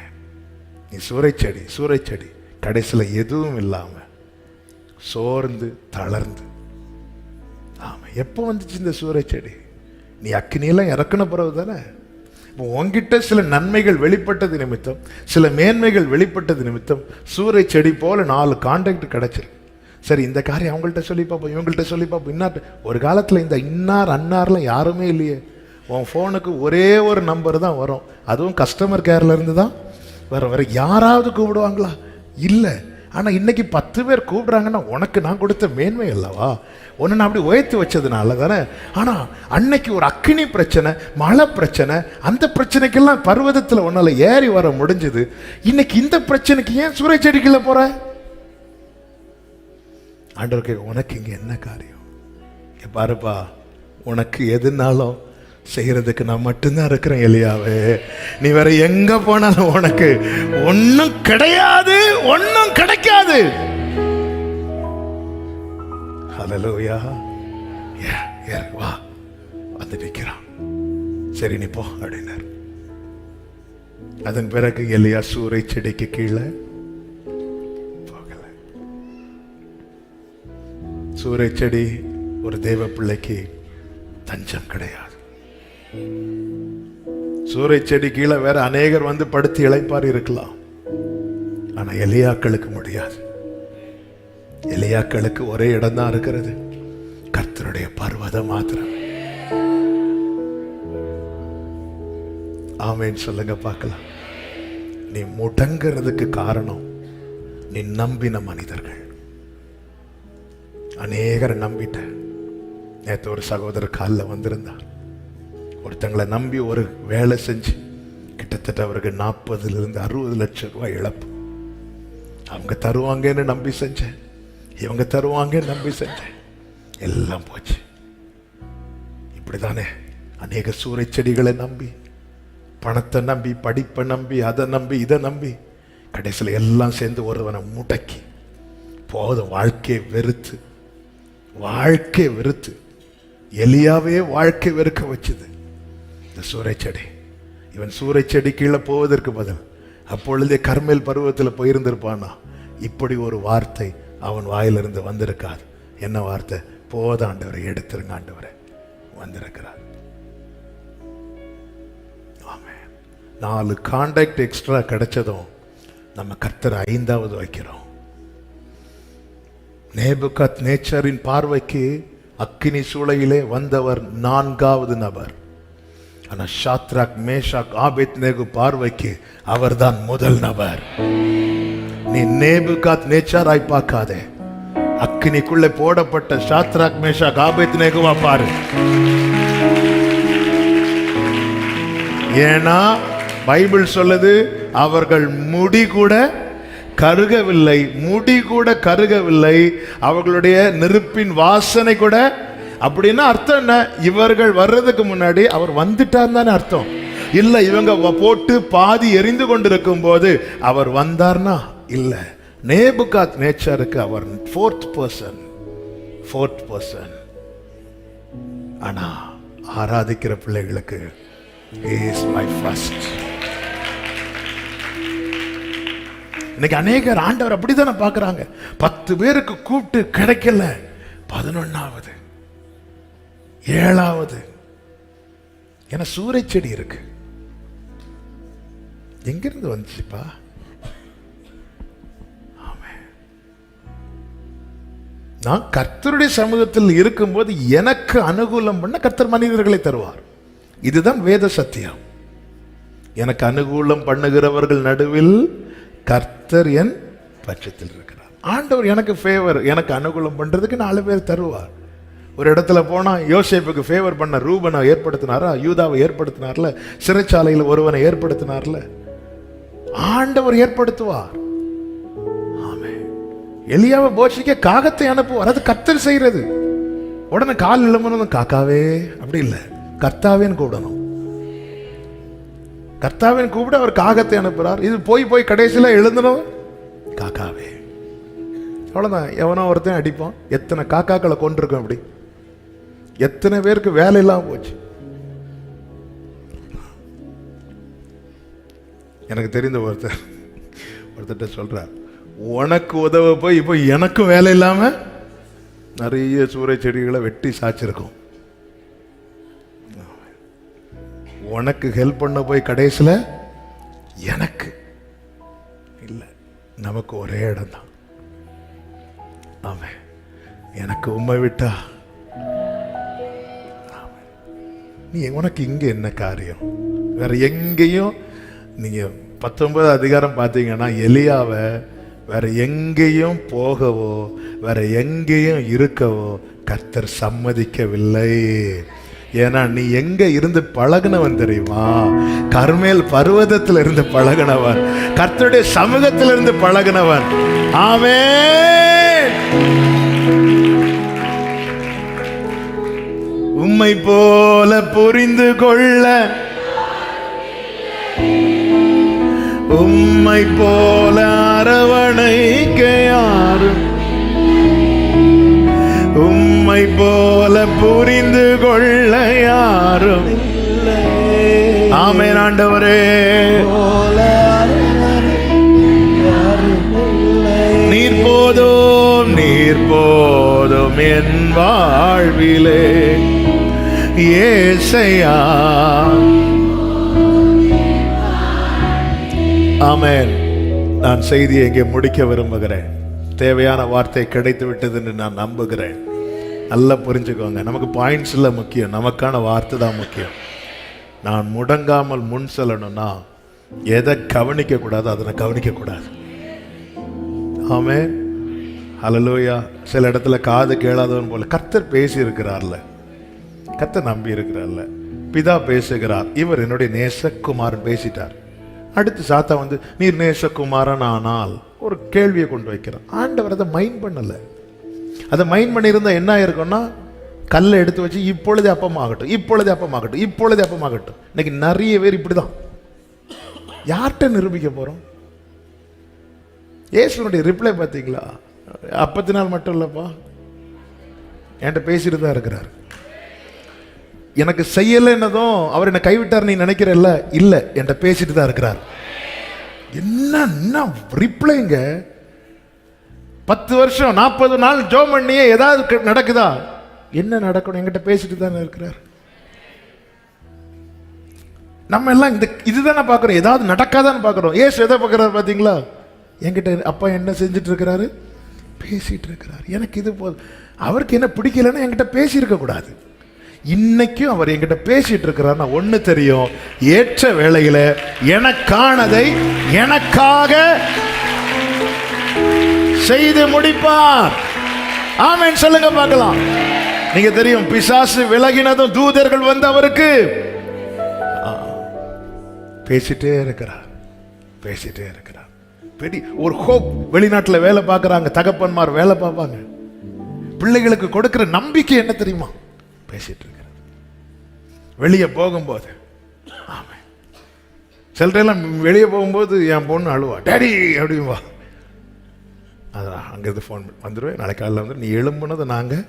நீ சூறைச்செடி கடைசியில் எதுவும் இல்லாம சோர்ந்து தளர்ந்து. ஆமா, எப்போ வந்துச்சு இந்த சூறைச்செடி? நீ அக்கினியெல்லாம் இறக்குன பிறகு தானே. உன்கிட்ட சில நன்மைகள் வெளிப்பட்டது நிமித்தம், சில மேன்மைகள் வெளிப்பட்டது நிமித்தம் சூறைச்செடி போல 4 கான்டாக்ட் கிடைச்சிருக்கு. சரி, இந்த காரியம் அவங்கள்ட்ட சொல்லி பார்ப்போம், இவங்கள்ட்ட சொல்லி பார்ப்போம். இன்னார் ஒரு காலத்தில் இந்த இன்னார் அன்னார்லாம் யாருமே இல்லையே. உன் ஃபோனுக்கு ஒரே ஒரு நம்பர் தான் வரும், அதுவும் கஸ்டமர் கேர்ல இருந்து தான் வர. யாராவது கூப்பிடுவாங்களா? இல்லை. ஆனா இன்னைக்கு 10 பேர் கூப்பிடுறாங்கன்னா உனக்கு நான் கொடுத்த மேன்மை அல்லவா, உன்னை நான் அப்படி உயர்த்தி வச்சதுனால தானே. ஆனா அன்னைக்கு ஒரு அக்கினி பிரச்சனை, மழை பிரச்சனை, அந்த பிரச்சனைக்கெல்லாம் பர்வதத்துல உன்னால ஏறி வர முடிஞ்சது. இன்னைக்கு இந்த பிரச்சனைக்கு ஏன் சூறை செடிக்குள்ள போற? ஆண்டவருக்கு உனக்கு இங்க என்ன காரியம்? பாருப்பா, உனக்கு எதுனாலும் செய்யறதுக்கு நான் மட்டும்தான் இருக்கிறேன் எலியாவே. நீ வேற எங்க போனாலும் உனக்கு ஒன்னும் கிடையாது, ஒன்னும் கிடைக்காது. ஹல்லேலூயா. வா வந்து நிற்கிறான். சரி நீ போ அப்படின்னார். அதன் பிறகு எலியா சூறை செடிக்கு கீழே போகல. சூறை செடி ஒரு தேவ பிள்ளைக்கு தஞ்சம் கிடையாது. சூறை செடி கீழே வேற அநேகர் வந்து படுத்து இளைப்பார் இருக்கலாம். ஆனா எலியாக்களுக்கு முடியாது. எலியாக்களுக்கு ஒரே இடம் தான் இருக்கிறது, கர்த்தருடைய பர்வதம் மாத்திரம். ஆமென் சொல்லுங்க பார்க்கலாம். நீ முடங்கிறதுக்கு காரணம் நீ நம்பின மனிதர்கள். அநேகரை நம்பிட்ட. நேற்று ஒரு சகோதரர் காலில் வந்திருந்தார். ஒருத்தங்களை நம்பி ஒரு வேலை செஞ்சு கிட்டத்தட்ட அவருக்கு 40-60 லட்சம் ரூபாய் இழப்பு. அவங்க தருவாங்கன்னு நம்பி செஞ்சேன், இவங்க தருவாங்கன்னு நம்பி செஞ்சேன், எல்லாம் போச்சு. இப்படிதானே அநேக சூறை செடிகளை நம்பி, பணத்தை நம்பி, படிப்பை நம்பி, அதை நம்பி, இதை நம்பி, கடைசியில் எல்லாம் சேர்ந்து ஒருவனை முடக்கி போதும் வாழ்க்கையை வெறுத்து எலியாவே வாழ்க்கை வெறுக்க வச்சுது இந்த சூறை செடி. இவன் சூறை செடி கீழே போவதற்கு பதில் அப்பொழுதே கர்மேல் பருவத்தில் போயிருந்திருப்பானா, இப்படி ஒரு வார்த்தை அவன் வாயிலிருந்து வந்திருக்காது. என்ன வார்த்தை? போத ஆண்டவரை எடுத்துருங்க ஆண்டவரை வந்திருக்கிறார். 4 கான்டாக்ட் எக்ஸ்ட்ரா கிடைச்சதும் நம்ம கர்த்தரை 5வது வைக்கிறோம். நேபுகாத் நேச்சரின் பார்வைக்கு அக்கினி சூளையிலே வந்தவர் 4வது நபர். ஆனா ஷாத்ராக், மேஷாக், ஆபேத்நேகோ பார்வைக்கு அவர்தான் முதல் நபர். நீ நேபுகாத் நேச்சராய் பார்க்காதே, அக்கினிக்குள்ளே போடப்பட்ட ஷாத்ராக், மேஷாக், ஆபேத்நேகோவா பாரு. ஏன்னா பைபிள் சொல்லுது, அவர்கள் முடி கூட கருகவில்லை, அவர்களுடைய நெருப்பின் வாசனை கூட. அப்படின்னா அர்த்தம் என்ன? இவர்கள் வர்றதுக்கு முன்னாடி அவர் வந்துட்டார் தானே அர்த்தம். இல்ல இவங்க போட்டு பாதி எரிந்து கொண்டிருக்கும் போது அவர் வந்தார்னா இல்ல. நேபுகாத் நேச்சருக்கு அவர் 4th person. ஆனா ஆராதிக்கிற பிள்ளைகளுக்கு he is my first. இன்னைக்கு அநேகர் ஆண்டவர் அப்படித்தானே பார்க்கறாங்க. 10 பேருக்கு கூப்பிட்டு கிடைக்கல, 11வது 7வது. ஏன்னா சூறை செடி இருக்கு. எங்கிருந்து வந்துச்சுப்பா? நான் கர்த்தருடைய சமூகத்தில் இருக்கும்போது எனக்கு அனுகூலம் பண்ண கர்த்தர் மனிதர்களை தருவார். இதுதான் வேத சத்தியம். எனக்கு அனுகூலம் பண்ணுகிறவர்கள் நடுவில் கர்த்தர் என் பட்சத்தில் இருக்கிறார். ஆண்டவர் எனக்கு ஃபேவர், எனக்கு அனுகூலம் பண்றதுக்கு 4 பேர் தருவார். ஒரு இடத்துல போனா யோசேப்புக்கு ஃபேவர் பண்ண ரூபனை ஏற்படுத்தினாரா, யூதாவை ஏற்படுத்தினார்ல, சிறைச்சாலையில் ஒருவனை ஏற்படுத்தினார்ல, ஆண்டவர் ஏற்படுத்துவார். எலியாவை போஷிக்க காகத்தை அனுப்புவார். அது கர்த்தர் செய்யறது. உடனே கால் இளமனும் காக்காவே அப்படி இல்லை, கர்த்தாவேன்னு கூப்பிடணும். கர்த்தாவின் கூப்பிட்டு அவர் காகத்தை அனுப்புறார். இது போய் கடைசியில் எழுந்தணும் காக்காவே. அவ்வளவுதான். எவனோ ஒருத்தன் அடிப்பான். எத்தனை காக்காக்களை கொண்டிருக்கோம். அப்படி எத்தனை பேருக்கு வேலை இல்லாம போச்சு. எனக்கு தெரிந்த ஒருத்தர் சொல்றார், உனக்கு உதவ போய் இப்போ எனக்கும் வேலை இல்லாம நிறைய சூறை செடிகளை வெட்டி சாச்சிருக்கோம். உனக்கு ஹெல்ப் பண்ண போய் கடைசியில் எனக்கு இல்லை. நமக்கு ஒரே இடம் தான். ஆமாம், எனக்கு உண்மை விட்டா நீ உனக்கு இங்க என்ன காரியம்? வேற எங்கேயும் நீங்க 19 அதிகாரம் பார்த்தீங்கன்னா எலியாவை வேற எங்கேயும் போகவோ வேற எங்கேயும் இருக்கவோ கர்த்தர் சம்மதிக்கவில்லை. ஏன்னா நீ எங்க இருந்து பழகுனவன் தெரியுமா? கர்மேல் பர்வதத்தில் இருந்து பழகுனவன், கர்த்தருடைய சமூகத்தில் இருந்து பழகுனவன். ஆமென். உம்மை போல புரிந்து கொள்ள, உம்மை போல அரவணைக்க யாரும், உம்மை போல புரிந்து கொள்ள யாரும். ஆமென் ஆண்டவரே. நீர் போதும், நீர் போதும் என் வாழ்விலே ஏசையா. ஆமென். நான் செய்தியை இங்கே முடிக்க விரும்புகிறேன். தேவையான வார்த்தை கிடைத்து விட்டது என்று நான் நம்புகிறேன். நல்லா புரிஞ்சுக்கோங்க. நமக்கு பாயிண்ட்ஸ் இல்லை முக்கியம், நமக்கான வார்த்தை தான் முக்கியம். நான் முடங்காமல் முன் செல்லணும்னா எதை கவனிக்க கூடாது அதனை கவனிக்க கூடாது. ஆமென். ஹல்லேலூயா. சில இடத்துல காது கேளாதவன் போல கர்த்தர் பேசி இருக்கிறார்ல, கர்த்தர் நம்பி இருக்கிறார்ல, பிதா பேசுகிறார், இவர் என்னுடைய நேசகுமாரன் பேசிட்டார். அடுத்து சாத்தா வந்து நீர் நேசகுமாரன் ஆனால் ஒரு கேள்வியை கொண்டு வைக்கிறான். ஆண்டவர் அதை மைண்ட் பண்ணல. அதை மைண்ட் பண்ணியிருந்தா என்ன ஆயிருக்கும்னா, கல்லை எடுத்து வச்சு இப்பொழுதே அப்பமாகட்டும், இப்பொழுதே அப்பமாகட்டும், இப்பொழுதே அப்பமாகட்டும். இன்னைக்கு நிறைய பேர் இப்படிதான். யார்கிட்ட நிரூபிக்க போறோம்? இயேசுனுடைய ரிப்ளை பார்த்தீங்களா? அப்பத்தினால் மட்டும் இல்லப்பா, என்கிட்ட பேசிட்டு தான் இருக்கிறார். எனக்கு செய்யலைன்னதும் அவர் என்னை கைவிட்டார் நீ நினைக்கிறல்ல, இல்லை, என்கிட்ட பேசிட்டு தான் இருக்கிறார். என்ன ரிப்ளைங்க? 10 வருஷம் 40 நாள் ஜோம் பண்ணியே ஏதாவது நடக்குதா? என்ன நடக்கணும்? என்கிட்ட பேசிட்டு தானே இருக்கிறார். நம்ம எல்லாம் இதுதானே பார்க்குறோம், ஏதாவது நடக்காதான்னு பார்க்குறோம். ஏசு எதை பார்க்குறாரு பார்த்தீங்களா? என்கிட்ட அப்பா என்ன செஞ்சுட்டு இருக்கிறாரு? பேசிட்டு இருக்கிறார். எனக்கு இது போதும். அவருக்கு என்ன பிடிக்கலன்னா என்கிட்ட பேசியிருக்க கூடாது. இன்னைக்கும் அவர் என்கிட்ட பேசிட்டு இருக்கிறார். நான் ஒண்ணு தெரியும், ஏற்ற வேளையில எனக்கானதை எனக்காக செய்து முடிப்பார். ஆமென் சொல்லுங்க பார்க்கலாம். நீங்க தெரியும், பிசாசு விலகினதும் தூதர்கள் வந்து அவருக்கு பேசிட்டே இருக்கிறார், பேசிட்டே இருக்கிறார். பெரிய ஒரு ஹோப். வெளிநாட்டில் வேலை பார்க்குறாங்க, தகப்பன்மார் வேலை பார்ப்பாங்க. பிள்ளைகளுக்கு கொடுக்கிற நம்பிக்கை என்ன தெரியுமா? பேசிட்டு இருக்கிறார். வெளியே போகும்போது ஆமாம், சிலரெல்லாம் வெளியே போகும்போது என் பொண்ணு அழுவா, டேடி அப்படிவா. அதான் அங்கேருந்து ஃபோன் வந்துடுவேன், நாளைக்கு காலையில் வந்து நீ எழும்புனது நாங்கள்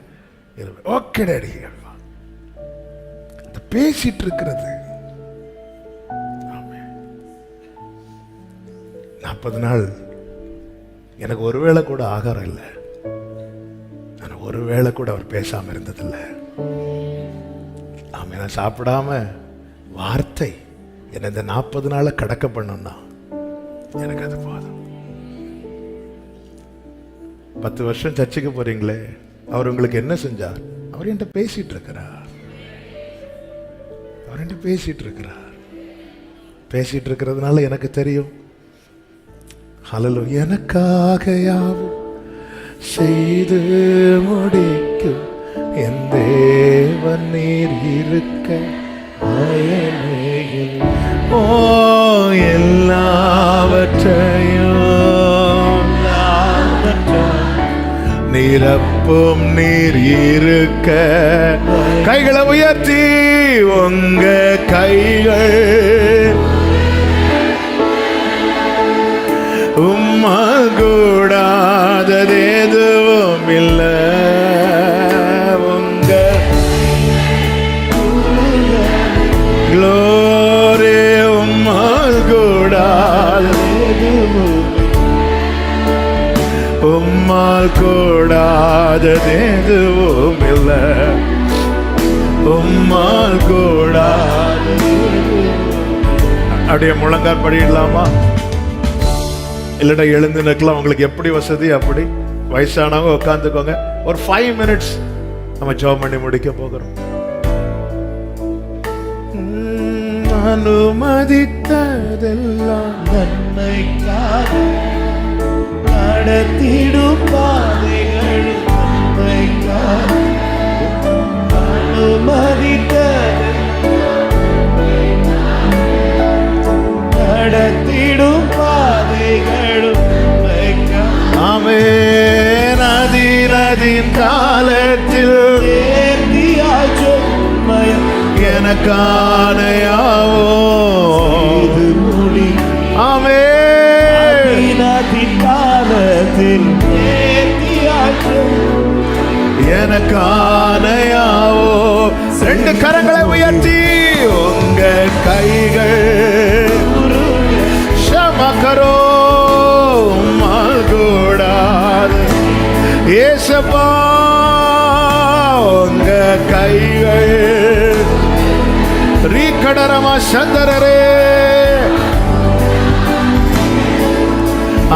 ஓகே டேடி அப்படிவா. இந்த பேசிட்டு இருக்கிறது 40 நாள் எனக்கு ஒருவேளை கூட ஆகாரம் இல்லை. நான் ஒருவேளை கூட அவர் பேசாம இருந்ததில்லை. ஆமாம், நான் சாப்பிடாம வார்த்தை என்னை இந்த 40 நாளை கடக்க பண்ணணும்னா எனக்கு அது போதும். 10 வருஷம் சர்ச்சுக்கு போறீங்களே, அவர் உங்களுக்கு என்ன செஞ்சார்? அவர் என்கிட்ட பேசிட்டு இருக்கிறார். அவர் என்கிட்ட பேசிட்டு இருக்கிறார். பேசிட்டு இருக்கிறதுனால எனக்கு தெரியும், ஹல்லேலூயா, எனக்காக யாவும் செய்து முடிக்கும் என் தேவன் நீர் இருக்க ஓ எல்லாவற்றையும் நிரப்பும் நீர் இருக்க. கைகளை உயர்த்தி உங்க கைகள் உம்மா கூடாதது எதுவும் இல்லை. உங்க க்ளோரி உம்மா கூடாதது எதுவும், உம்மால் கூடாதது எதுவும் இல்லை. உம்மால் கூடாதது. அப்படியே முழங்கால் படிடலாமா? இல்லடா எழுந்து நிற்கலாம், உங்களுக்கு எப்படி வசதி அப்படி. வயசானவங்க உட்காந்துக்கோங்க. ஒரு 5 மினிட்ஸ் நம்ம ஜெபம் பண்ணி முடிக்க போகிறோம். அனுமதித்ததெல்லாம் நன்மைக்காக நடத்திடும் பாதைகளும் நன்மைக்காக அனுமதித்தது. நடத்திடும் பாதைகளும் நன்மைக்காக ஆமென். அதின் காலத்தில் தேர்ந்தியாய் சொன்மயம் எனக்கானையாவோ இது மொழி. ஆமென். அதின் காலத்தில் தேர்ந்தியாய் எனக்கானையாவோ. ரெண்டு கரங்களை உயர்த்தி உங்க கைகள் சமக்கரோ கூடாது. ஏசப்பா உங்க கைகள் ரீகடரமா சந்தரரே.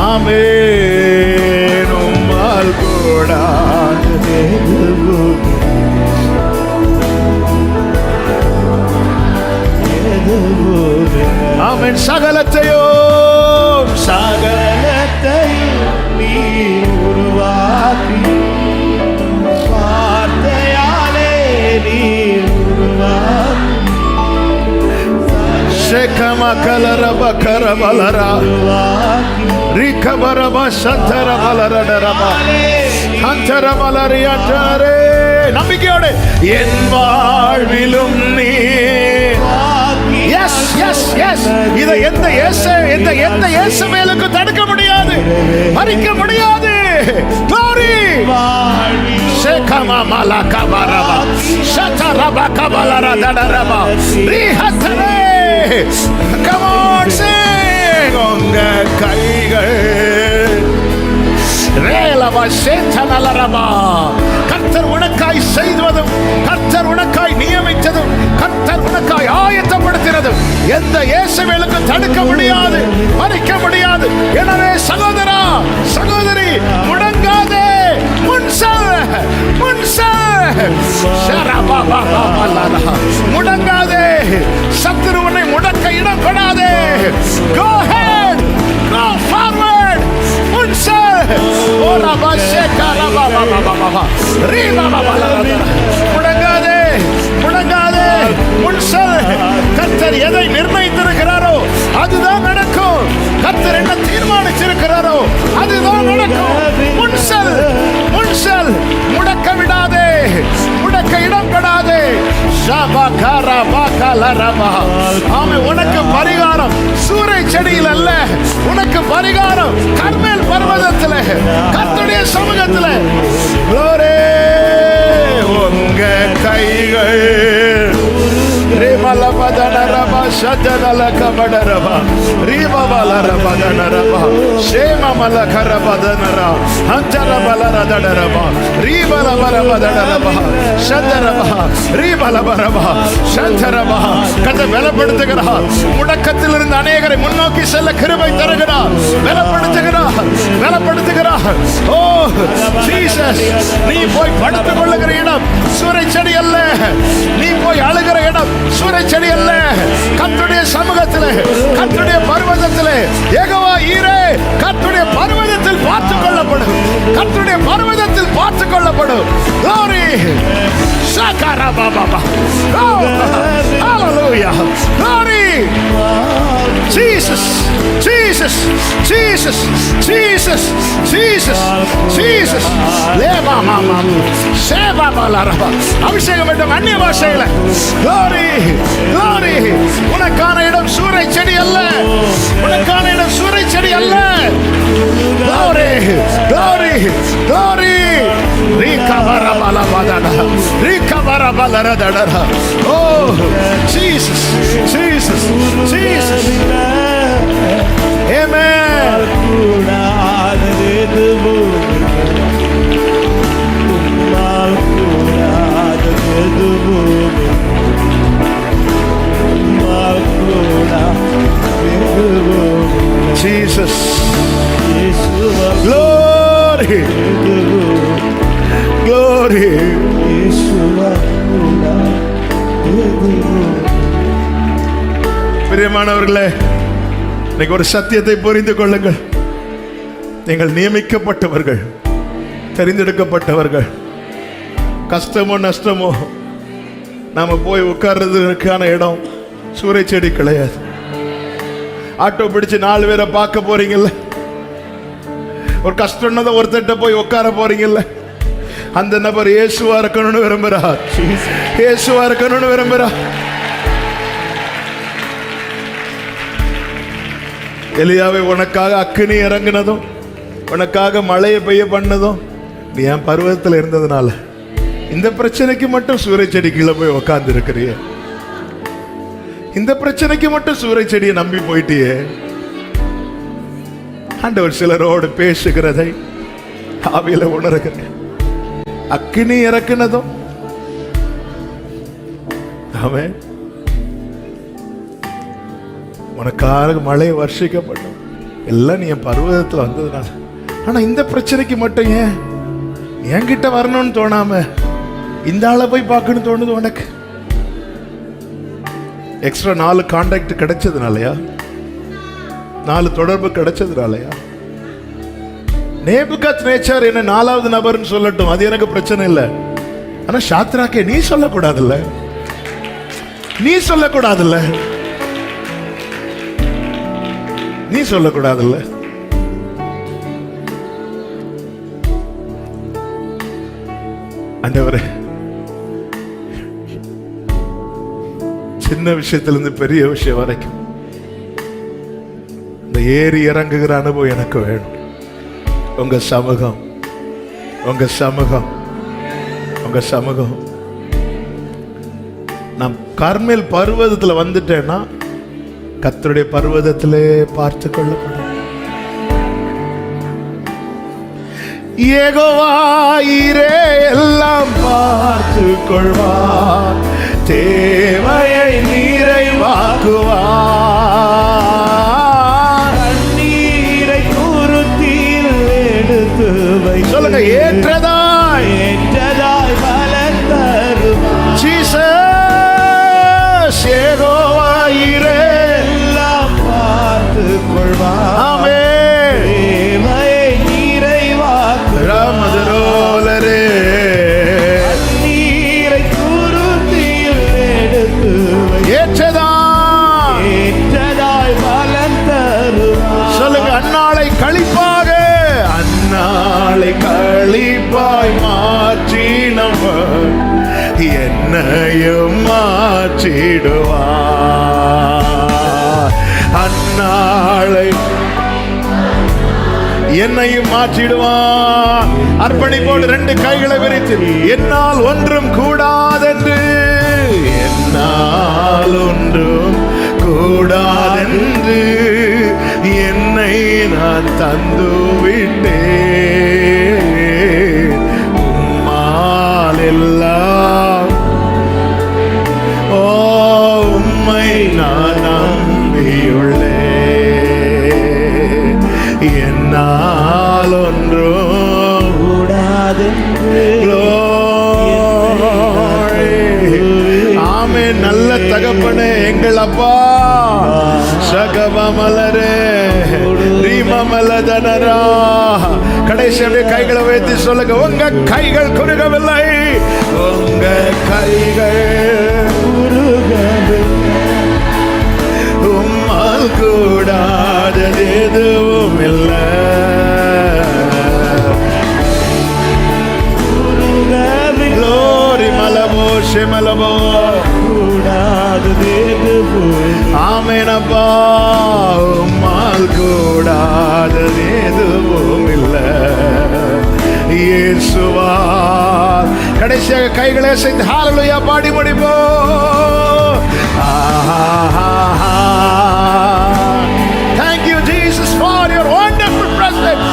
ஆமென். உம்மால் கூடாது. ஆமென். சகலத்தையும் சகலத்தையும் நீ உருவாக்கி வார்த்தையாலே நீ உருவாக்கி ஷேகம கலரப கரபலரா உருவாக்கி ரிகபரப சந்தரபலரடரப அந்தரபலரியாற்றே. நம்பிக்கையோடு என் வாழ்விலும் நீ. Yes yes yes. இதை எந்த இயேசுவேலுக்கு தடுக்க முடியாது, மறிக்க முடியாது. Glory. ஷேகம மலகபரப சதரப கபலரா தடரப ரிஹத்தரே. Come on, sing. உங்க கைகள் ரேலவா சேத்தனலரபா. கர்த்தர் உனக்காய் செய்வதும் கர்த்தர் உனக்காய் நியமித்ததும் கர்த்தர் உனக்காய் ஆயத்தப்படுத்தினதும் எந்த இயேசுவேலுக்கு தடுக்க முடியாது, மறிக்க முடியாது. எனவே சகோதரா சகோதரி முடங்காதே, முடங்காதே. சத்துரு உன்னை முடக்க இடம் கொடாதே. Go ahead, go forward. முடங்காதே முடங்காதே. கர்த்தர் எதை நிர்ணயித்திருக்கிறாரோ அதுதான் நடக்கும். கர்த்தர் என்ன தீர்மானிச்சிருக்கிறாரோ அதுதான் நடக்கும். முன்செல் முடக்க விடாதே, முடக்க இடம் கொடாதே. ஆமென். உனக்கு பரிகாரம் சூறை செடியில் அல்ல, உனக்கு பரிகாரம் கர்மேல் பர்வதத்தில் கர்த்தருடைய சமூகத்தில். Glory. உங்க கைகள் ரிமலபதனரப சதனலகபடரப ரிமபலரபதனரப சேமமலகரபதனர அந்தரபலரதடரப ரிமலபரபதனரப சந்தரப ரிமலபரப சந்தரப. கர்த்தர் பலப்படுத்துகிறார். முடக்கத்தில் இருந்து அநேகரை முன்னோக்கி செல்ல கிருபை தருகிறார். பலப்படுத்துகிறார். ஓ ஜீசஸ். நீ போய் படுத்துக் கொள்ளுகிற இடம் சூறை செடி அல்ல, நீ போய் அழுகிற இடம் சூறை செடி அல்ல. கர்த்தருடைய சமூகத்திலே கர்த்தருடைய பர்வதத்திலே யெகோவா ஈரே கர்த்தருடைய பர்வதத்தில் பார்த்துக் கொள்ளப்படும். கர்த்தருடைய பர்வதத்தில் பார்த்துக் கொள்ளப்படும். Glory. Shakarababa. Oh, hallelujah. Glory. Jesus. Jesus. Jesus. Jesus. Jesus. Jesus. Leva mama. Sheva balaraba. அபிஷேகம் வேண்டும் அந்நிய பாஷையில. Glory. Glory. உனக்கான இடம் சூறை செடி அல்ல, உனக்கான இடம் சூறை செடி அல்ல. Glory. Glory. Glory. Oh, Jesus. Jesus. Jesus. Amen. Jesus. Glory. Glory. பிரியமானவர்களே, இன்னைக்கு ஒரு சத்தியத்தை புரிந்து கொள்ளுங்கள். நீங்கள் நியமிக்கப்பட்டவர்கள், தெரிந்தெடுக்கப்பட்டவர்கள். கஷ்டமோ நஷ்டமோ நாம போய் உட்கார்றதுக்கான இடம் சூறை செடி கிடையாது. ஆட்டோ பிடிச்சு 4 பேரை பார்க்க போறீங்கல்ல, ஒரு கஷ்டம்னு ஒருத்தட்ட போய் உட்கார போறீங்கல்ல, அந்த நபர் இயேசுவா இருக்கணும்னு விரும்புறார். இயேசுவா இருக்கணும்னு விரும்புறார். எலியாவை உனக்காக அக்கினி இறங்குனதும், உனக்காக மழையை பெய்ய பண்ணதும் நீ என் பருவத்தில் இருந்ததுனால. இந்த பிரச்சனைக்கு மட்டும் சூறை செடி கீழே போய் உட்கார்ந்து இருக்கிறிய, இந்த பிரச்சனைக்கு மட்டும் சூறை செடியை நம்பி போயிட்டியே. ஆண்டவர் சிலரோடு பேசுகிறதை ஆவியில உணர்கிறேன். அக்கினி இறக்குனதும் அவன் உனக்காக மழை வர்ஷிக்கப்படும் எல்லாம் நீ என் பருவதத்தில் வந்ததுனால. ஆனா இந்த பிரச்சனைக்கு மட்டும் ஏன் என்கிட்ட வரணும்னு தோணாம இந்த ஆளை போய் பார்க்கணும்னு தோணுது உனக்கு? Extra 4 contact கிடைச்சதுனாலயா? 4 தொடர்பு கிடைச்சதுனாலயா? நேபுகாத்நேச்சார் என்ன 4வது நபர்னு சொல்லட்டும், அது எனக்கு பிரச்சனை இல்லை. ஆனா சாத்ராக்கே நீ சொல்லக்கூடாதுல்ல, நீ சொல்லக்கூடாதுல்ல, நீ சொல்லக்கூடாதுல்ல. ஆண்டவரே, சின்ன விஷயத்திலிருந்து பெரிய விஷயம் வரைக்கும் இந்த ஏறி இறங்குகிற அனுபவம் எனக்கு வேணும். உங்க சமூகம், உங்க சமூகம், உங்க சமூகம். நான் கர்மேல் பர்வதத்துல வந்துட்டேன்னா கர்த்தருடைய பர்வதத்திலே பார்த்து கொள்ளப்படும். யெகோவாயிரே எல்லாம் பார்த்து கொள்வார், தேவையை நிறைவாக்குவார். கண்ணீரை குருத்தில் எடுத்து வை. சொல்லுங்க, ஏற்றதாய் ஏற்றதாய் பலன் தருவார். ஜீசஸ் யெகோவாயிரே எல்லாம் பார்த்து கொள்வார். ஆமென். தேவையை நிறைவாக்குவார். ராமதரோலரே கண்ணீரை குருத்தில் எடுத்து வை. ஏற்றதாய். ஏற்றதாய் பலன் தருவார். சொல்லுங்க, அந்நாளை களிப்பாக, அந்நாளை களிப்பாய் மாற்றினவர் என்னையும் மாற்றிடுவார். அந்நாளை என்னையும் மாற்றிடுவான். அர்ப்பணிப்போடு 2 கைகளை விரித்து, என்னால் ஒன்றும் கூடாதென்று, என்னால் ஒன்றும் கூடாதென்று என்னை நான் தந்து விட்டேன். உம்மால் எல்லாம், ஓ உம்மை நான் நம்பியுள்ளேன். என்னால் ஒன்றும் கூடாதென்று. ஆமே. நல்ல தகப்பனே, எங்கள் அப்பா, சகவமலரே ரீமமலதனரா. கடைசி அப்படியே கைகளை வைத்து சொல்லுங்க, உங்க கைகள் குறுகவில்லை, உங்க கைகள் உம்மால் கூடாதது எதுவும் இல்லை. மலபோ செமலபோ கூடாதது ஆமேனப்பா, உம்மால் கூடாதது எதுவும் இல்லை. இயேசுவா. கடைசியாக கைகளை செய்து ஹalleluya பாடி முடிப்போம். Thank you Jesus for your wonderful presence.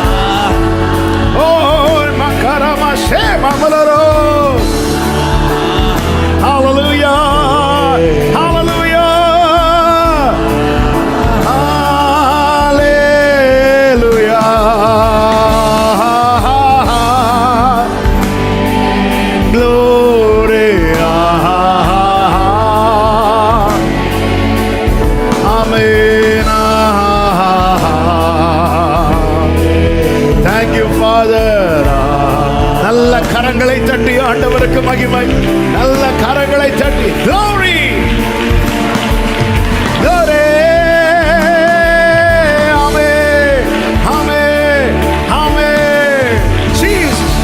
Oh makarama shema malaro. Hallelujah. Hallelujah. Hallelujah. Glory. Amen. Father. நல்ல கரங்களை தட்டி ஆண்டவருக்கு மகிமை. நல்ல கரங்களை தட்டி glory glory. ஆமென் ஆமென் ஆமென். Jesus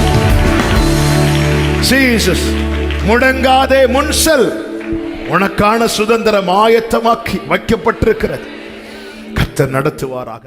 Jesus. முடங்காதே, முன்செல். உனக்கான சுதந்திரம் ஆயத்தமாக்கி வைக்கப்பட்டிருக்கிறது. கர்த்தர் நடத்துவாராக.